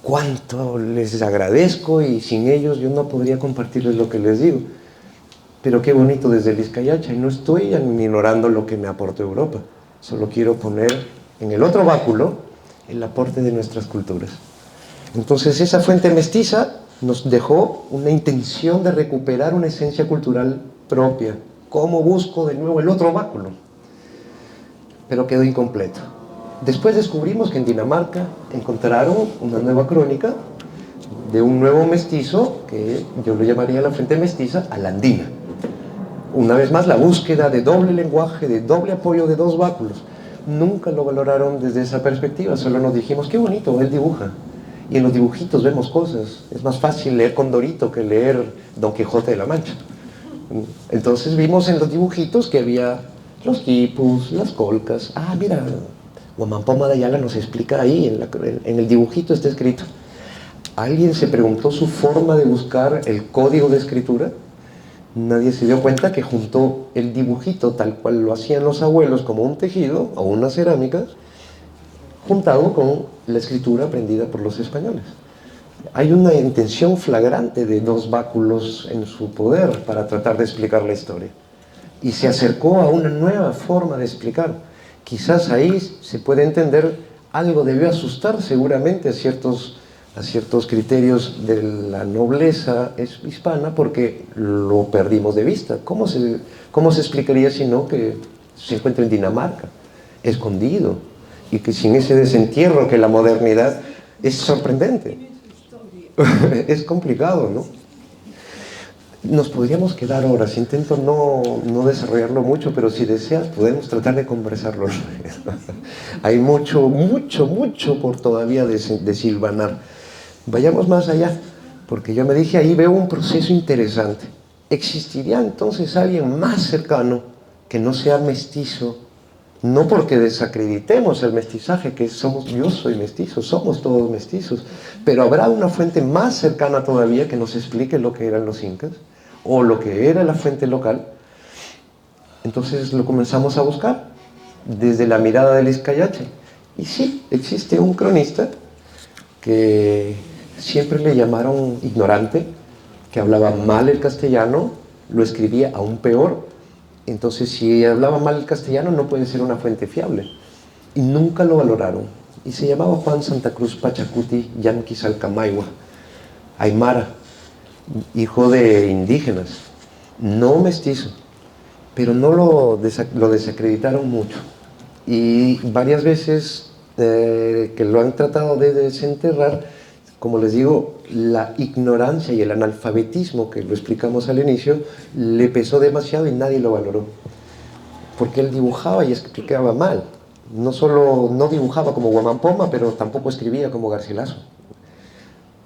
¿Cuánto les agradezco? Y sin ellos yo no podría compartirles lo que les digo. Pero qué bonito desde el Vizcayacha, y no estoy ignorando lo que me aportó Europa. Solo quiero poner en el otro báculo el aporte de nuestras culturas. Entonces esa fuente mestiza nos dejó una intención de recuperar una esencia cultural propia. ¿Cómo busco de nuevo el otro báculo? Pero quedó incompleto. Después descubrimos que en Dinamarca encontraron una nueva crónica de un nuevo mestizo, que yo lo llamaría la fuente mestiza a la andina. Una vez más, la búsqueda de doble lenguaje, de doble apoyo de dos báculos. Nunca lo valoraron desde esa perspectiva, solo nos dijimos, qué bonito, él dibuja. Y en los dibujitos vemos cosas. Es más fácil leer Condorito que leer Don Quijote de la Mancha. Entonces vimos en los dibujitos que había los quipus, las colcas. Ah, mira, Guamán Poma de Ayala nos explica ahí, en el dibujito está escrito. ¿Alguien se preguntó su forma de buscar el código de escritura? Nadie se dio cuenta que juntó el dibujito tal cual lo hacían los abuelos, como un tejido o unas cerámicas, juntado con la escritura aprendida por los españoles. Hay una intención flagrante de dos báculos en su poder para tratar de explicar la historia. Y se acercó a una nueva forma de explicar. Quizás ahí se puede entender, algo debió asustar seguramente a ciertos criterios de la nobleza hispana, porque lo perdimos de vista. ¿Cómo se explicaría si no que se encuentra en Dinamarca, escondido, y que sin ese desentierro que la modernidad es sorprendente? Es complicado, ¿no? Nos podríamos quedar horas, intento no desarrollarlo mucho, pero si deseas podemos tratar de conversarlo. Hay mucho por todavía desilvanar. Vayamos más allá, porque yo me dije, ahí veo un proceso interesante. ¿Existiría entonces alguien más cercano que no sea mestizo? No porque desacreditemos el mestizaje, que yo soy mestizo, somos todos mestizos, pero ¿habrá una fuente más cercana todavía que nos explique lo que eran los incas? ¿O lo que era la fuente local? Entonces lo comenzamos a buscar desde la mirada del Vizcayache. Y sí, existe un cronista que siempre le llamaron ignorante, que hablaba mal el castellano, lo escribía aún peor. Entonces, si hablaba mal el castellano, no puede ser una fuente fiable. Y nunca lo valoraron. Y se llamaba Juan Santa Cruz Pachacuti Yanquisalcamayua, aymara, hijo de indígenas, no mestizo, pero no lo desacreditaron mucho. Y varias veces que lo han tratado de desenterrar, como les digo, la ignorancia y el analfabetismo, que lo explicamos al inicio, le pesó demasiado y nadie lo valoró. Porque él dibujaba y explicaba mal. No solo no dibujaba como Guamán Poma, pero tampoco escribía como Garcilaso.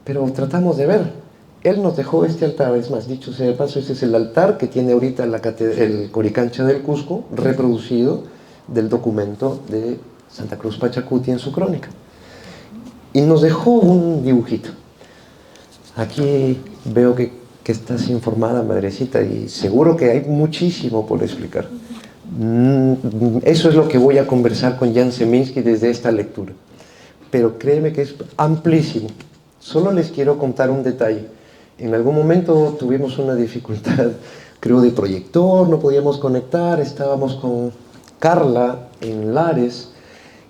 Pero tratamos de ver Él nos dejó este altar, es más, dicho sea de paso, este es el altar que tiene ahorita el Coricancha del Cusco, reproducido del documento de Santa Cruz Pachacuti en su crónica. Y nos dejó un dibujito. Aquí veo que estás informada, madrecita, y seguro que hay muchísimo por explicar. Eso es lo que voy a conversar con Jan Seminsky desde esta lectura. Pero créeme que es amplísimo. Solo les quiero contar un detalle. En algún momento tuvimos una dificultad, creo, de proyector, no podíamos conectar, estábamos con Carla en Lares,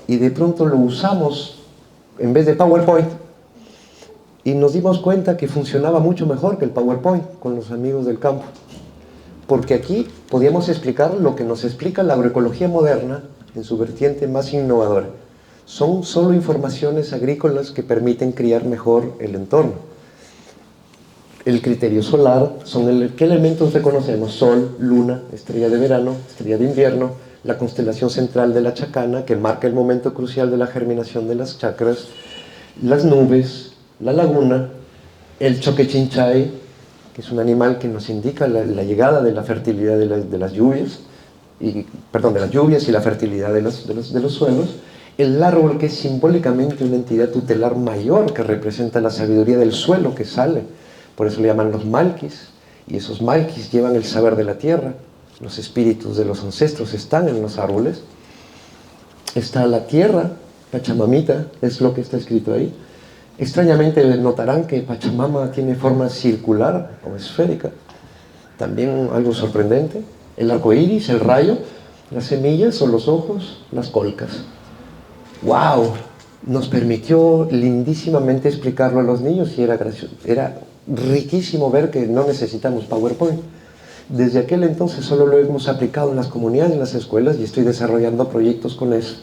y de pronto lo usamos en vez de PowerPoint, y nos dimos cuenta que funcionaba mucho mejor que el PowerPoint con los amigos del campo, porque aquí podíamos explicar lo que nos explica la agroecología moderna en su vertiente más innovadora. Son solo informaciones agrícolas que permiten criar mejor el entorno. El criterio solar son ¿qué elementos reconocemos? Sol, luna, estrella de verano, estrella de invierno, la constelación central de la Chacana, que marca el momento crucial de la germinación de las chacras, las nubes, la laguna, el choquechinchay, que es un animal que nos indica la llegada de la fertilidad de las lluvias, de las lluvias y la fertilidad de los suelos, el árbol, que es simbólicamente una entidad tutelar mayor que representa la sabiduría del suelo que sale, por eso le llaman los malquis, y esos malquis llevan el saber de la tierra, los espíritus de los ancestros están en los árboles. Está la tierra, Pachamamita, es lo que está escrito ahí. Extrañamente notarán que Pachamama tiene forma circular o esférica, también algo sorprendente. El arco iris, el rayo, las semillas o los ojos, las colcas. ¡Wow! Nos permitió lindísimamente explicarlo a los niños y era gracioso. Era riquísimo ver que no necesitamos PowerPoint. Desde aquel entonces solo lo hemos aplicado en las comunidades, en las escuelas, y estoy desarrollando proyectos con eso.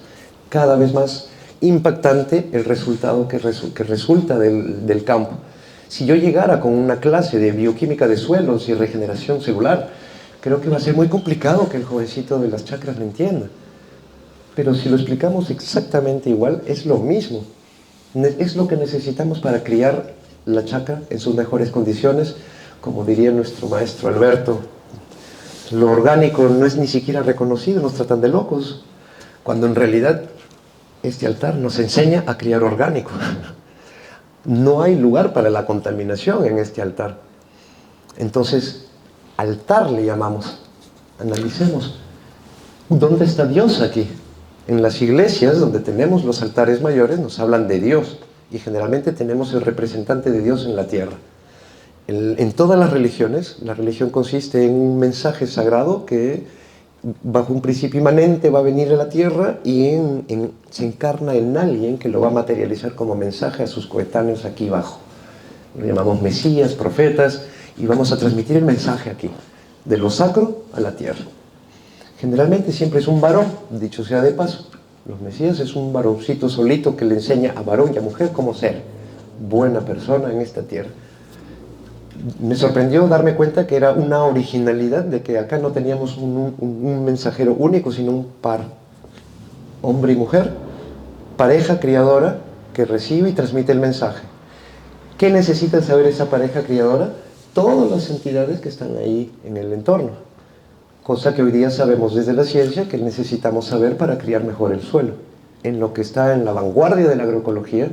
Cada vez más impactante el resultado que resulta del campo. Si yo llegara con una clase de bioquímica de suelos y regeneración celular, creo que va a ser muy complicado que el jovencito de las chacras lo entienda. Pero si lo explicamos exactamente igual, es lo mismo. Es lo que necesitamos para criar la chacra en sus mejores condiciones. Como diría nuestro maestro Alberto, lo orgánico no es ni siquiera reconocido, nos tratan de locos, cuando en realidad este altar nos enseña a criar orgánico. No hay lugar para la contaminación en este altar. Entonces, altar le llamamos. Analicemos, ¿dónde está Dios aquí? En las iglesias donde tenemos los altares mayores nos hablan de Dios, y generalmente tenemos el representante de Dios en la tierra. En todas las religiones, la religión consiste en un mensaje sagrado que bajo un principio inmanente va a venir a la tierra y se encarna en alguien que lo va a materializar como mensaje a sus coetáneos aquí abajo. Lo llamamos mesías, profetas, y vamos a transmitir el mensaje aquí, de lo sacro a la tierra. Generalmente siempre es un varón, dicho sea de paso. Los mesías es un varoncito solito que le enseña a varón y a mujer cómo ser buena persona en esta tierra. Me sorprendió darme cuenta que era una originalidad de que acá no teníamos un mensajero único, sino un par, hombre y mujer, pareja criadora que recibe y transmite el mensaje. ¿Qué necesita saber esa pareja criadora? Todas las entidades que están ahí en el entorno, cosa que hoy día sabemos desde la ciencia que necesitamos saber para criar mejor el suelo. En lo que está en la vanguardia de la agroecología,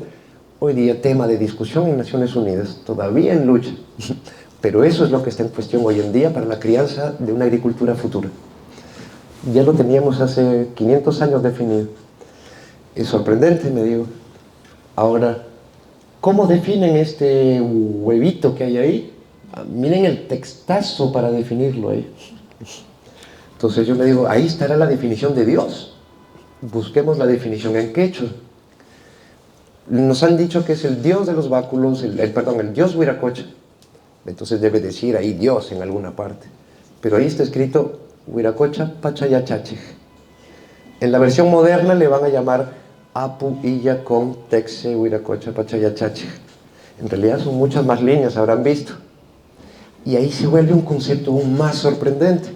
hoy día tema de discusión en Naciones Unidas, todavía en lucha, pero eso es lo que está en cuestión hoy en día para la crianza de una agricultura futura. Ya lo teníamos hace 500 años definido. Es sorprendente, me digo. Ahora, ¿cómo definen este huevito que hay ahí? Miren el textazo para definirlo ahí. Entonces yo le digo, ahí estará la definición de Dios. Busquemos la definición en quechua. Nos han dicho que es el dios de los báculos, el dios Huiracocha. Entonces debe decir ahí Dios en alguna parte. Pero ahí está escrito Huiracocha Pachayachachej. En la versión moderna le van a llamar Apu Illa con Texe Huiracocha Pachayachachej. En realidad son muchas más líneas, habrán visto. Y ahí se vuelve un concepto aún más sorprendente,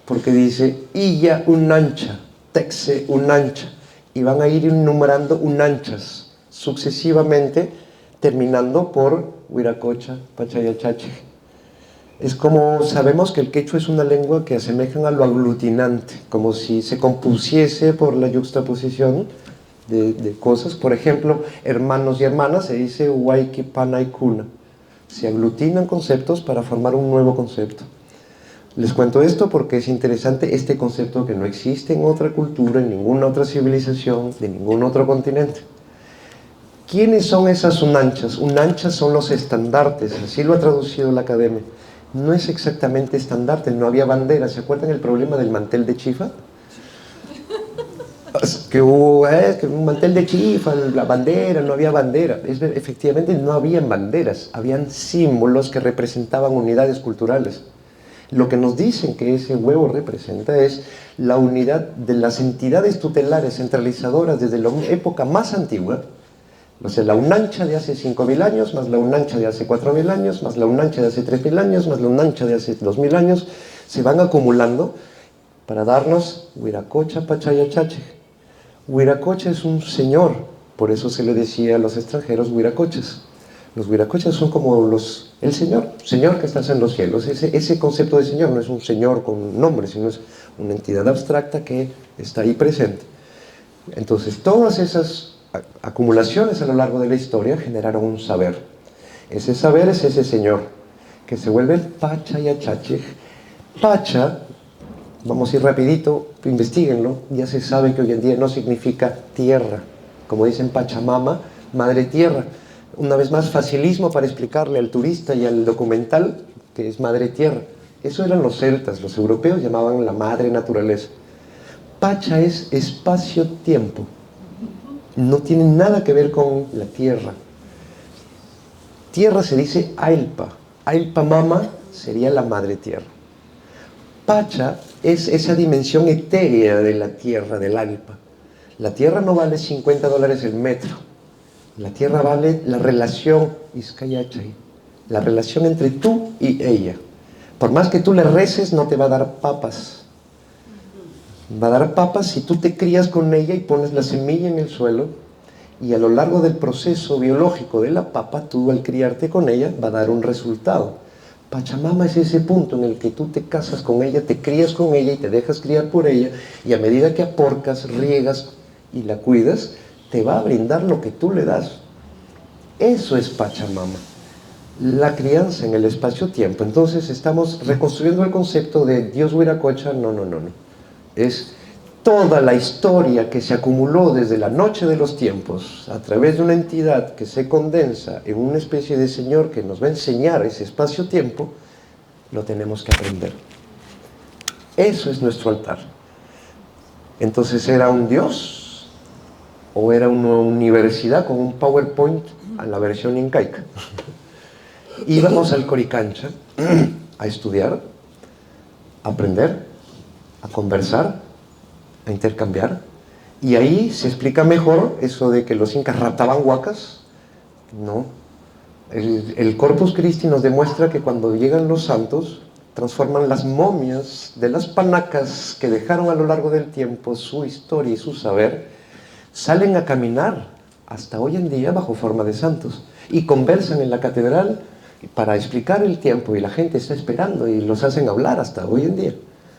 porque dice Illa unancha, Texe unancha. Y van a ir enumerando unanchas sucesivamente, terminando por Huiracocha, Pachayachache. Es como, sabemos que el quechua es una lengua que asemejan a lo aglutinante, como si se compusiese por la yuxtaposición de cosas. Por ejemplo, hermanos y hermanas se dice Huayqui, Pana y Cuna. Se aglutinan conceptos para formar un nuevo concepto. Les cuento esto porque es interesante este concepto que no existe en otra cultura, en ninguna otra civilización, de ningún otro continente. ¿Quiénes son esas unanchas? Unanchas son los estandartes, así lo ha traducido la academia. No es exactamente estandarte, no había bandera. ¿Se acuerdan el problema del mantel de chifa? Que hubo que un mantel de chifa, la bandera, no había bandera. Efectivamente no habían banderas, habían símbolos que representaban unidades culturales. Lo que nos dicen que ese huevo representa es la unidad de las entidades tutelares centralizadoras desde la época más antigua. O sea, la unancha de hace 5.000 años, más la unancha de hace 4.000 años, más la unancha de hace 3.000 años, más la unancha de hace 2.000 años, se van acumulando para darnos Huiracocha, Pachayachache. Huiracocha es un señor, por eso se le decía a los extranjeros huiracochas. Los huiracochas son como el señor que estás en los cielos. Ese concepto de señor no es un señor con nombre, sino es una entidad abstracta que está ahí presente. Entonces, todas esas acumulaciones a lo largo de la historia generaron un saber. Ese saber es ese señor, que se vuelve el Pachayachache. Pacha, vamos a ir rapidito, investíguenlo, ya se sabe que hoy en día no significa tierra. Como dicen Pachamama, madre tierra. Una vez más, facilismo para explicarle al turista y al documental que es madre tierra. Eso eran los celtas, los europeos llamaban la madre naturaleza. Pacha es espacio-tiempo. No tiene nada que ver con la tierra. Tierra se dice Ailpa. Ailpa Mama sería la madre tierra. Pacha es esa dimensión etérea de la tierra, del Ailpa. La tierra no vale $50 el metro. La tierra vale la relación Iskayachay, la relación entre tú y ella. Por más que tú le reces, no te va a dar papas. Va a dar papas si tú te crías con ella y pones la semilla en el suelo, y a lo largo del proceso biológico de la papa, tú al criarte con ella va a dar un resultado. Pachamama es ese punto en el que tú te casas con ella, te crías con ella y te dejas criar por ella, y a medida que aporcas, riegas y la cuidas, te va a brindar lo que tú le das. Eso es Pachamama, la crianza en el espacio-tiempo. Entonces estamos reconstruyendo el concepto de Dios Huiracocha. No. Es toda la historia que se acumuló desde la noche de los tiempos a través de una entidad que se condensa en una especie de señor que nos va a enseñar ese espacio-tiempo. Lo tenemos que aprender. Eso es nuestro altar. Entonces, ¿era un Dios o era una universidad con un PowerPoint a la versión incaica? Íbamos al Coricancha a estudiar, a aprender, a conversar, a intercambiar, y ahí se explica mejor eso de que los incas raptaban huacas. No, el Corpus Christi nos demuestra que cuando llegan los santos transforman las momias de las panacas que dejaron a lo largo del tiempo su historia y su saber, salen a caminar hasta hoy en día bajo forma de santos y conversan en la catedral para explicar el tiempo, y la gente está esperando y los hacen hablar hasta hoy en día.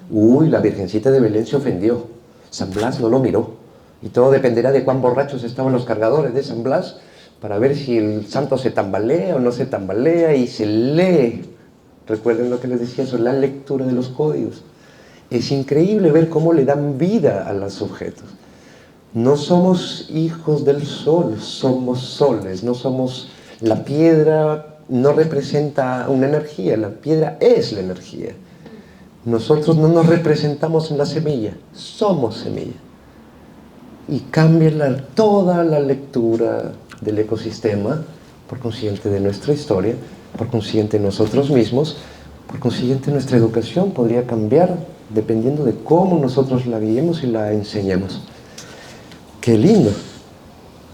La Virgencita de Belén se ofendió, San Blas no lo miró, y todo dependerá de cuán borrachos estaban los cargadores de San Blas para ver si el santo se tambalea o no se tambalea, y se lee. Recuerden lo que les decía, eso, la lectura de los códigos. Es increíble ver cómo le dan vida a los objetos. No somos hijos del sol, somos soles. No somos, la piedra no representa una energía, la piedra es la energía. Nosotros no nos representamos en la semilla, somos semilla. Y cambia toda la lectura del ecosistema, por consiguiente de nuestra historia, por consiguiente de nosotros mismos, por consiguiente nuestra educación podría cambiar dependiendo de cómo nosotros la guiemos y la enseñemos. ¡Qué lindo!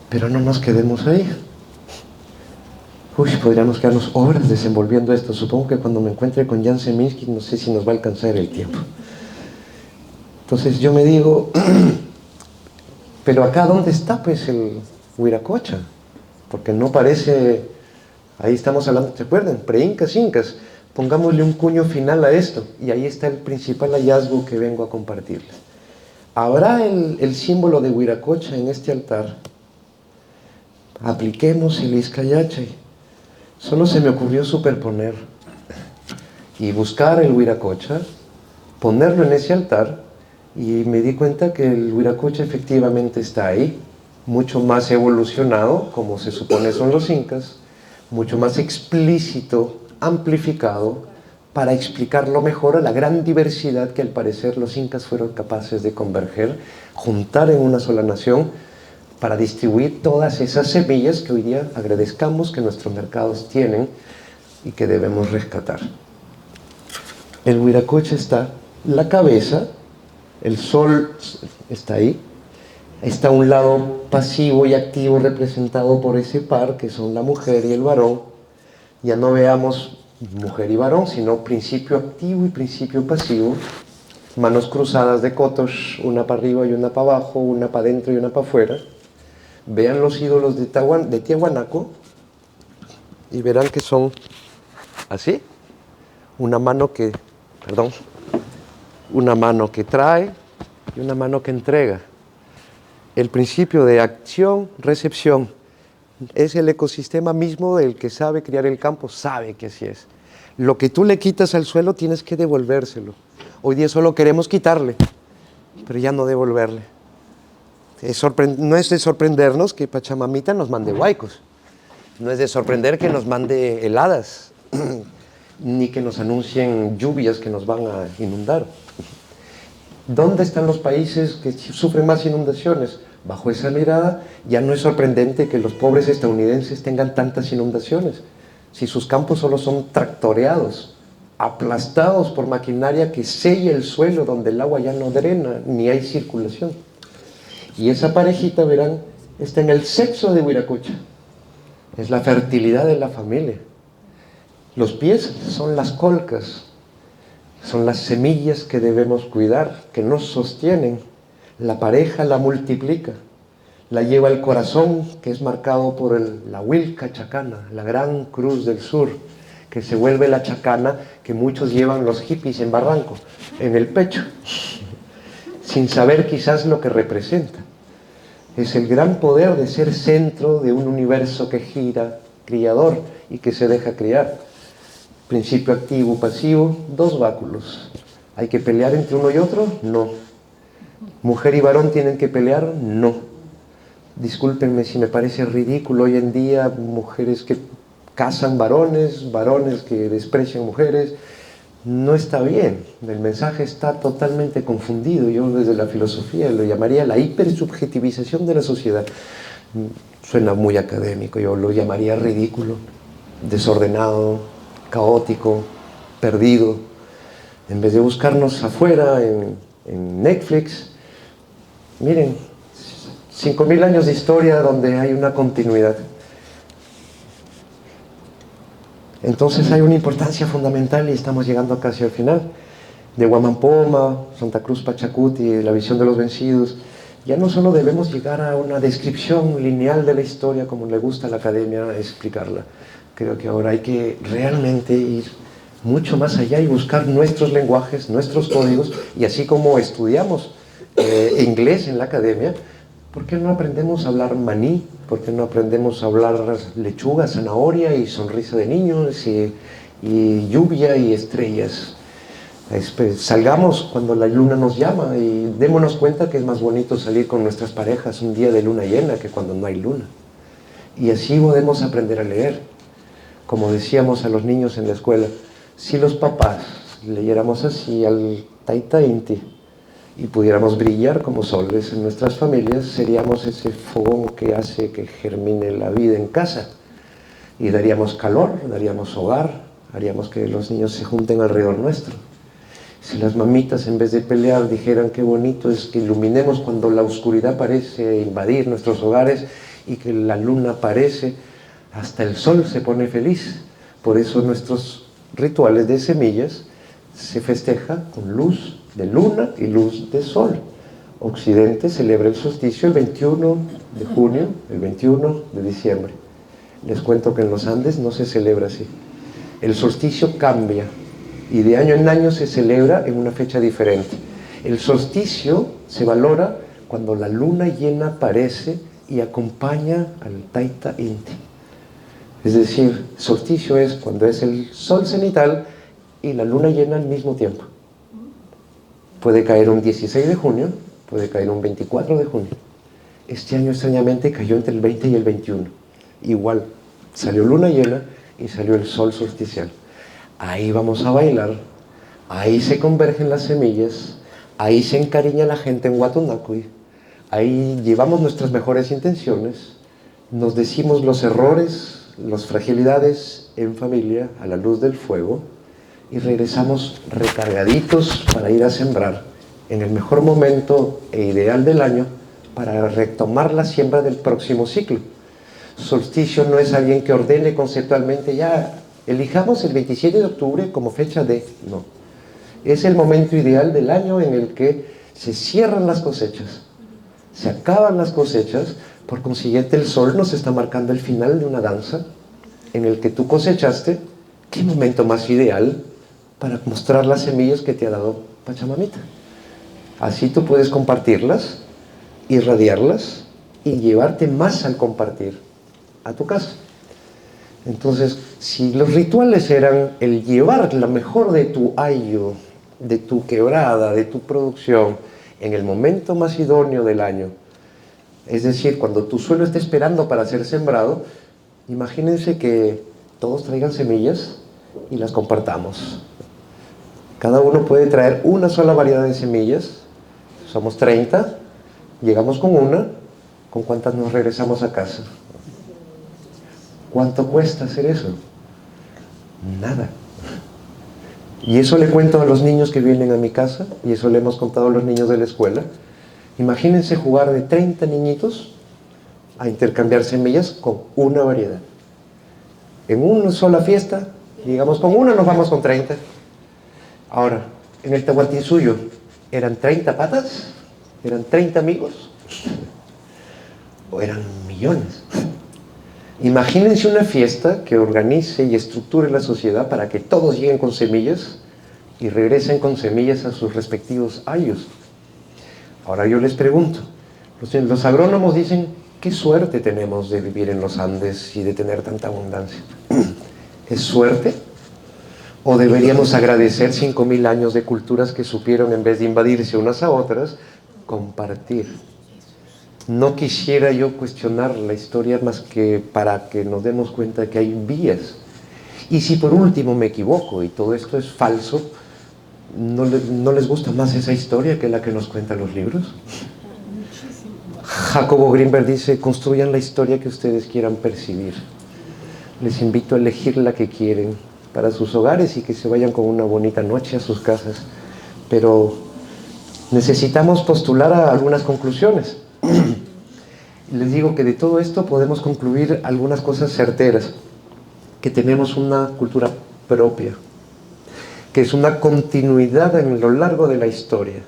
Pero no nos quedemos ahí. Podríamos quedarnos horas desenvolviendo esto. Supongo que cuando me encuentre con Jan Seminsky, no sé si nos va a alcanzar el tiempo. Entonces yo me digo, pero acá ¿dónde está pues el Huiracocha? porque no parece, ahí estamos hablando, ¿se acuerdan? Pre-incas, incas, pongámosle un cuño final a esto, y ahí está el principal hallazgo que vengo a compartirles. Habrá el símbolo de Huiracocha en este altar. Apliquemos el Izcayachay. Solo se me ocurrió superponer y buscar el Huiracocha, ponerlo en ese altar, y me di cuenta que el Huiracocha efectivamente está ahí, mucho más evolucionado, como se supone son los incas, mucho más explícito, amplificado, para explicarlo mejor a la gran diversidad que al parecer los incas fueron capaces de converger, juntar en una sola nación, para distribuir todas esas semillas que hoy día agradezcamos que nuestros mercados tienen y que debemos rescatar. El Huiracocha está, la cabeza, el sol está ahí, está un lado pasivo y activo representado por ese par que son la mujer y el varón. Ya no veamos mujer y varón, sino principio activo y principio pasivo. Manos cruzadas de cotos, una para arriba y una para abajo, una para adentro y una para afuera. Vean los ídolos de Tiahuanaco y verán que son así. Una mano que trae y una mano que entrega. El principio de acción, recepción, es el ecosistema mismo del que sabe criar el campo, sabe que así es. Lo que tú le quitas al suelo tienes que devolvérselo. Hoy día solo queremos quitarle, pero ya no devolverle. No es de sorprendernos que Pachamamita nos mande huaicos. No es de sorprender que nos mande heladas, ni que nos anuncien lluvias que nos van a inundar. ¿Dónde están los países que sufren más inundaciones? Bajo esa mirada, ya no es sorprendente que los pobres estadounidenses tengan tantas inundaciones, si sus campos solo son tractoreados, aplastados por maquinaria que sella el suelo donde el agua ya no drena, ni hay circulación. Y esa parejita, verán, está en el sexo de Huiracocha. Es la fertilidad de la familia. Los pies son las colcas, son las semillas que debemos cuidar, que nos sostienen. La pareja la multiplica, la lleva al corazón, que es marcado por la Huilca Chacana, la gran cruz del sur, que se vuelve la chacana que muchos llevan los hippies en Barranco, en el pecho, sin saber quizás lo que representa. Es el gran poder de ser centro de un universo que gira, criador y que se deja criar. Principio activo, pasivo, dos báculos. ¿Hay que pelear entre uno y otro? No. ¿Mujer y varón tienen que pelear? No. Discúlpenme si me parece ridículo hoy en día mujeres que cazan varones, varones que desprecian mujeres. No está bien, el mensaje está totalmente confundido. Yo desde la filosofía lo llamaría la hipersubjetivización de la sociedad. Suena muy académico, yo lo llamaría ridículo, desordenado, caótico, perdido. En vez de buscarnos afuera en Netflix, miren, 5.000 años de historia donde hay una continuidad. Entonces hay una importancia fundamental y estamos llegando casi al final. De Huamampoma, Santa Cruz Pachacuti, la visión de los vencidos. Ya no solo debemos llegar a una descripción lineal de la historia como le gusta a la academia explicarla. Creo que ahora hay que realmente ir mucho más allá y buscar nuestros lenguajes, nuestros códigos, y así como estudiamos inglés en la academia, ¿por qué no aprendemos a hablar maní? ¿Por qué no aprendemos a hablar lechuga, zanahoria y sonrisa de niños y lluvia y estrellas? Salgamos cuando la luna nos llama y démonos cuenta que es más bonito salir con nuestras parejas un día de luna llena que cuando no hay luna. Y así podemos aprender a leer. Como decíamos a los niños en la escuela, si los papás leyéramos así al Taita Inti y pudiéramos brillar como soles en nuestras familias, seríamos ese fogón que hace que germine la vida en casa. Y daríamos calor, daríamos hogar, haríamos que los niños se junten alrededor nuestro. Si las mamitas en vez de pelear dijeran qué bonito es que iluminemos cuando la oscuridad parece invadir nuestros hogares y que la luna aparece, hasta el sol se pone feliz. Por eso nuestros rituales de semillas se festeja con luz de luna y luz de sol. Occidente celebra el solsticio el 21 de junio, el 21 de diciembre. Les cuento que en los Andes no se celebra así. El solsticio cambia y de año en año se celebra en una fecha diferente. El solsticio se valora cuando la luna llena aparece y acompaña al Taita Inti. Es decir, solsticio es cuando es el sol cenital y la luna llena al mismo tiempo. Puede caer un 16 de junio, puede caer un 24 de junio. Este año extrañamente cayó entre el 20 y el 21. Igual, salió luna llena y salió el sol solsticial. Ahí vamos a bailar, ahí se convergen las semillas, ahí se encariña la gente en Watunacuy, ahí llevamos nuestras mejores intenciones, nos decimos los errores, las fragilidades en familia a la luz del fuego y regresamos recargaditos para ir a sembrar en el mejor momento e ideal del año para retomar la siembra del próximo ciclo. Solsticio no es alguien que ordene conceptualmente, ya elijamos el 27 de octubre como fecha de... No, es el momento ideal del año en el que se cierran las cosechas, se acaban las cosechas, por consiguiente el sol nos está marcando el final de una danza en el que tú cosechaste. ¿Qué momento más ideal para mostrar las semillas que te ha dado Pachamamita? Así tú puedes compartirlas, irradiarlas y llevarte más al compartir a tu casa. Entonces, si los rituales eran el llevar la mejor de tu ayo, de tu quebrada, de tu producción, en el momento más idóneo del año, es decir, cuando tu suelo esté esperando para ser sembrado, imagínense que todos traigan semillas y las compartamos. Cada uno puede traer una sola variedad de semillas. Somos 30, llegamos con una, ¿con cuántas nos regresamos a casa? ¿Cuánto cuesta hacer eso? Nada. Y eso le cuento a los niños que vienen a mi casa, y eso le hemos contado a los niños de la escuela. Imagínense jugar de 30 niñitos a intercambiar semillas con una variedad. En una sola fiesta, llegamos con una, nos vamos con 30. Ahora, en el Tahuantinsuyo, ¿eran 30 patas? ¿Eran 30 amigos? ¿O eran millones? Imagínense una fiesta que organice y estructure la sociedad para que todos lleguen con semillas y regresen con semillas a sus respectivos ayos. Ahora yo les pregunto, los agrónomos dicen, ¿qué suerte tenemos de vivir en los Andes y de tener tanta abundancia? ¿Es suerte? ¿O deberíamos agradecer 5.000 años de culturas que supieron, en vez de invadirse unas a otras, compartir? No quisiera yo cuestionar la historia más que para que nos demos cuenta de que hay vías. Y si por último me equivoco y todo esto es falso, ¿no les gusta más esa historia que la que nos cuentan los libros? Jacobo Greenberg dice, construyan la historia que ustedes quieran percibir. Les invito a elegir la que quieren para sus hogares y que se vayan con una bonita noche a sus casas. Pero necesitamos postular a algunas conclusiones. Les digo que de todo esto podemos concluir algunas cosas certeras, que tenemos una cultura propia, que es una continuidad en lo largo de la historia,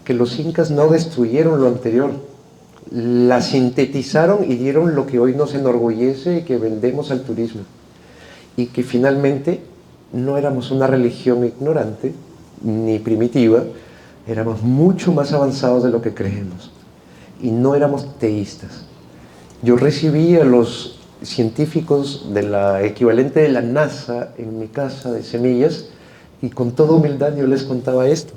que los incas no destruyeron lo anterior, la sintetizaron y dieron lo que hoy nos enorgullece y que vendemos al turismo, y que finalmente no éramos una religión ignorante ni primitiva, éramos mucho más avanzados de lo que creemos. Y no éramos teístas. Yo recibí a los científicos de la equivalente de la NASA en mi casa de semillas y con toda humildad yo les contaba esto.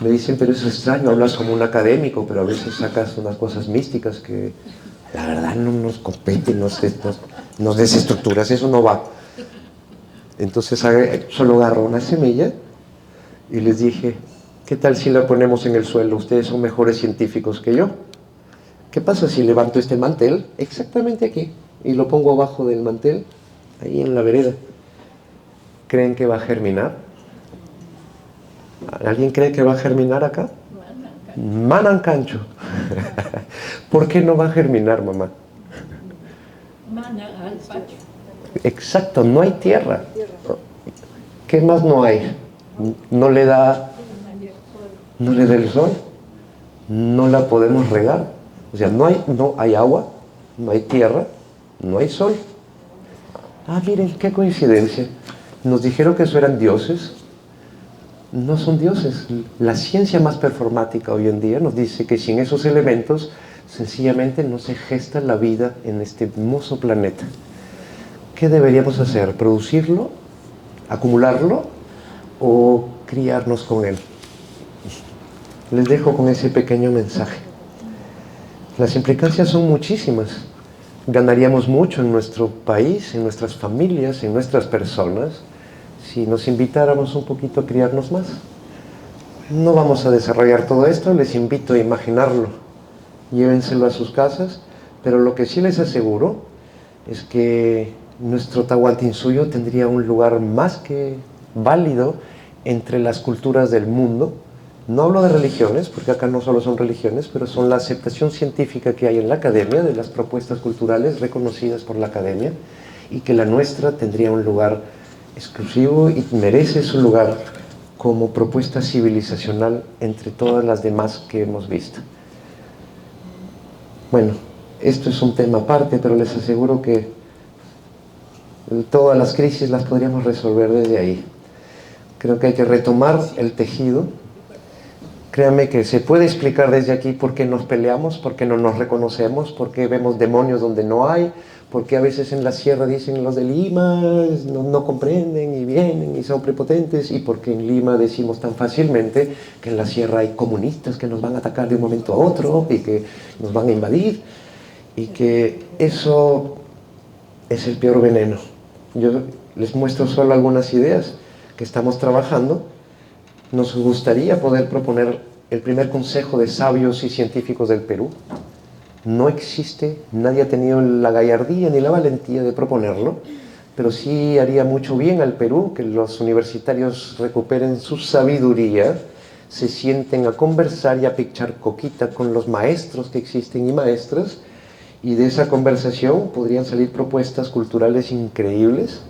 Me dicen, pero eso es extraño, hablas como un académico, pero a veces sacas unas cosas místicas que la verdad no nos competen, nos desestructuras, eso no va. Entonces solo agarro una semilla y les dije, ¿qué tal si la ponemos en el suelo? Ustedes son mejores científicos que yo. ¿Qué pasa si levanto este mantel exactamente aquí y lo pongo abajo del mantel, ahí en la vereda? ¿Creen que va a germinar? ¿Alguien cree que va a germinar acá? Manancancho. ¿Por qué no va a germinar, mamá? Exacto, no hay tierra. ¿Qué más no hay? No le da el sol, no la podemos regar. O sea, no hay agua, no hay tierra, no hay sol. Ah, miren, qué coincidencia. Nos dijeron que eso eran dioses. No son dioses. La ciencia más performática hoy en día nos dice que sin esos elementos sencillamente no se gesta la vida en este hermoso planeta. ¿Qué deberíamos hacer? ¿Producirlo? ¿Acumularlo? ¿O criarnos con él? Les dejo con ese pequeño mensaje. Las implicancias son muchísimas. Ganaríamos mucho en nuestro país, en nuestras familias, en nuestras personas, si nos invitáramos un poquito a criarnos más. No vamos a desarrollar todo esto, les invito a imaginarlo. Llévenselo a sus casas, pero lo que sí les aseguro es que nuestro Tahuantinsuyo tendría un lugar más que válido entre las culturas del mundo. No hablo de religiones, porque acá no solo son religiones, pero son la aceptación científica que hay en la academia, de las propuestas culturales reconocidas por la academia, y que la nuestra tendría un lugar exclusivo y merece su lugar como propuesta civilizacional entre todas las demás que hemos visto. Bueno, esto es un tema aparte, pero les aseguro que todas las crisis las podríamos resolver desde ahí. Creo que hay que retomar el tejido. Créanme que se puede explicar desde aquí por qué nos peleamos, por qué no nos reconocemos, por qué vemos demonios donde no hay, por qué a veces en la sierra dicen los de Lima no comprenden y vienen y son prepotentes, y por qué en Lima decimos tan fácilmente que en la sierra hay comunistas que nos van a atacar de un momento a otro y que nos van a invadir, y que eso es el peor veneno. Yo les muestro solo algunas ideas que estamos trabajando. Nos gustaría poder proponer el primer consejo de sabios y científicos del Perú. No existe, nadie ha tenido la gallardía ni la valentía de proponerlo, pero sí haría mucho bien al Perú que los universitarios recuperen su sabiduría, se sienten a conversar y a pichar coquita con los maestros que existen y maestras, y de esa conversación podrían salir propuestas culturales increíbles,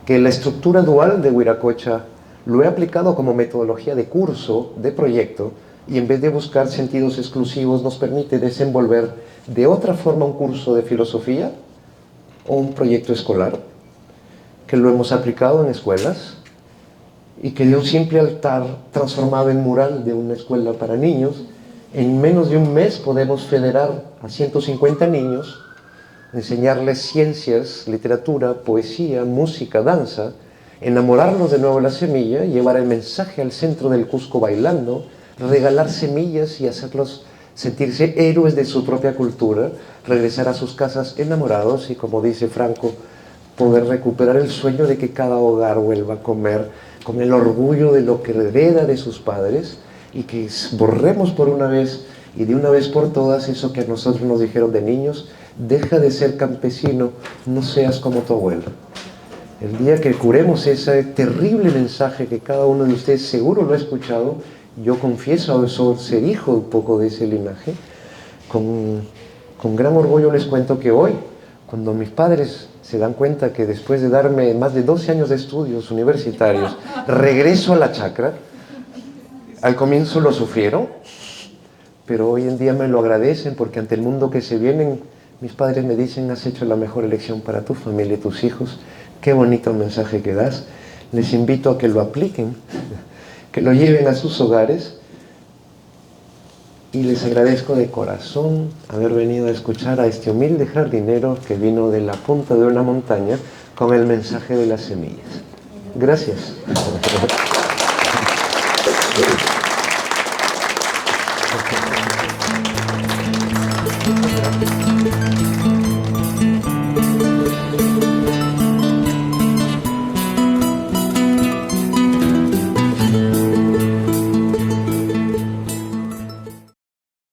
que la estructura dual de Wiracocha lo he aplicado como metodología de curso, de proyecto, y en vez de buscar sentidos exclusivos nos permite desenvolver de otra forma un curso de filosofía o un proyecto escolar, que lo hemos aplicado en escuelas, y que de un simple altar transformado en mural de una escuela para niños, en menos de un mes podemos federar a 150 niños, enseñarles ciencias, literatura, poesía, música, danza, enamorarlos de nuevo de la semilla, llevar el mensaje al centro del Cusco bailando, regalar semillas y hacerlos sentirse héroes de su propia cultura, regresar a sus casas enamorados y, como dice Franco, poder recuperar el sueño de que cada hogar vuelva a comer con el orgullo de lo que hereda de sus padres, y que borremos por una vez y de una vez por todas eso que a nosotros nos dijeron de niños: deja de ser campesino, no seas como tu abuelo. El día que curemos ese terrible mensaje que cada uno de ustedes seguro lo ha escuchado, yo confieso ser hijo un poco de ese linaje, con gran orgullo les cuento que hoy, cuando mis padres se dan cuenta que después de darme más de 12 años de estudios universitarios, regreso a la chacra, al comienzo lo sufrieron, pero hoy en día me lo agradecen, porque ante el mundo que se vienen, mis padres me dicen: has hecho la mejor elección para tu familia y tus hijos. Qué bonito mensaje que das. Les invito a que lo apliquen, que lo lleven a sus hogares, y les agradezco de corazón haber venido a escuchar a este humilde jardinero que vino de la punta de una montaña con el mensaje de las semillas. Gracias.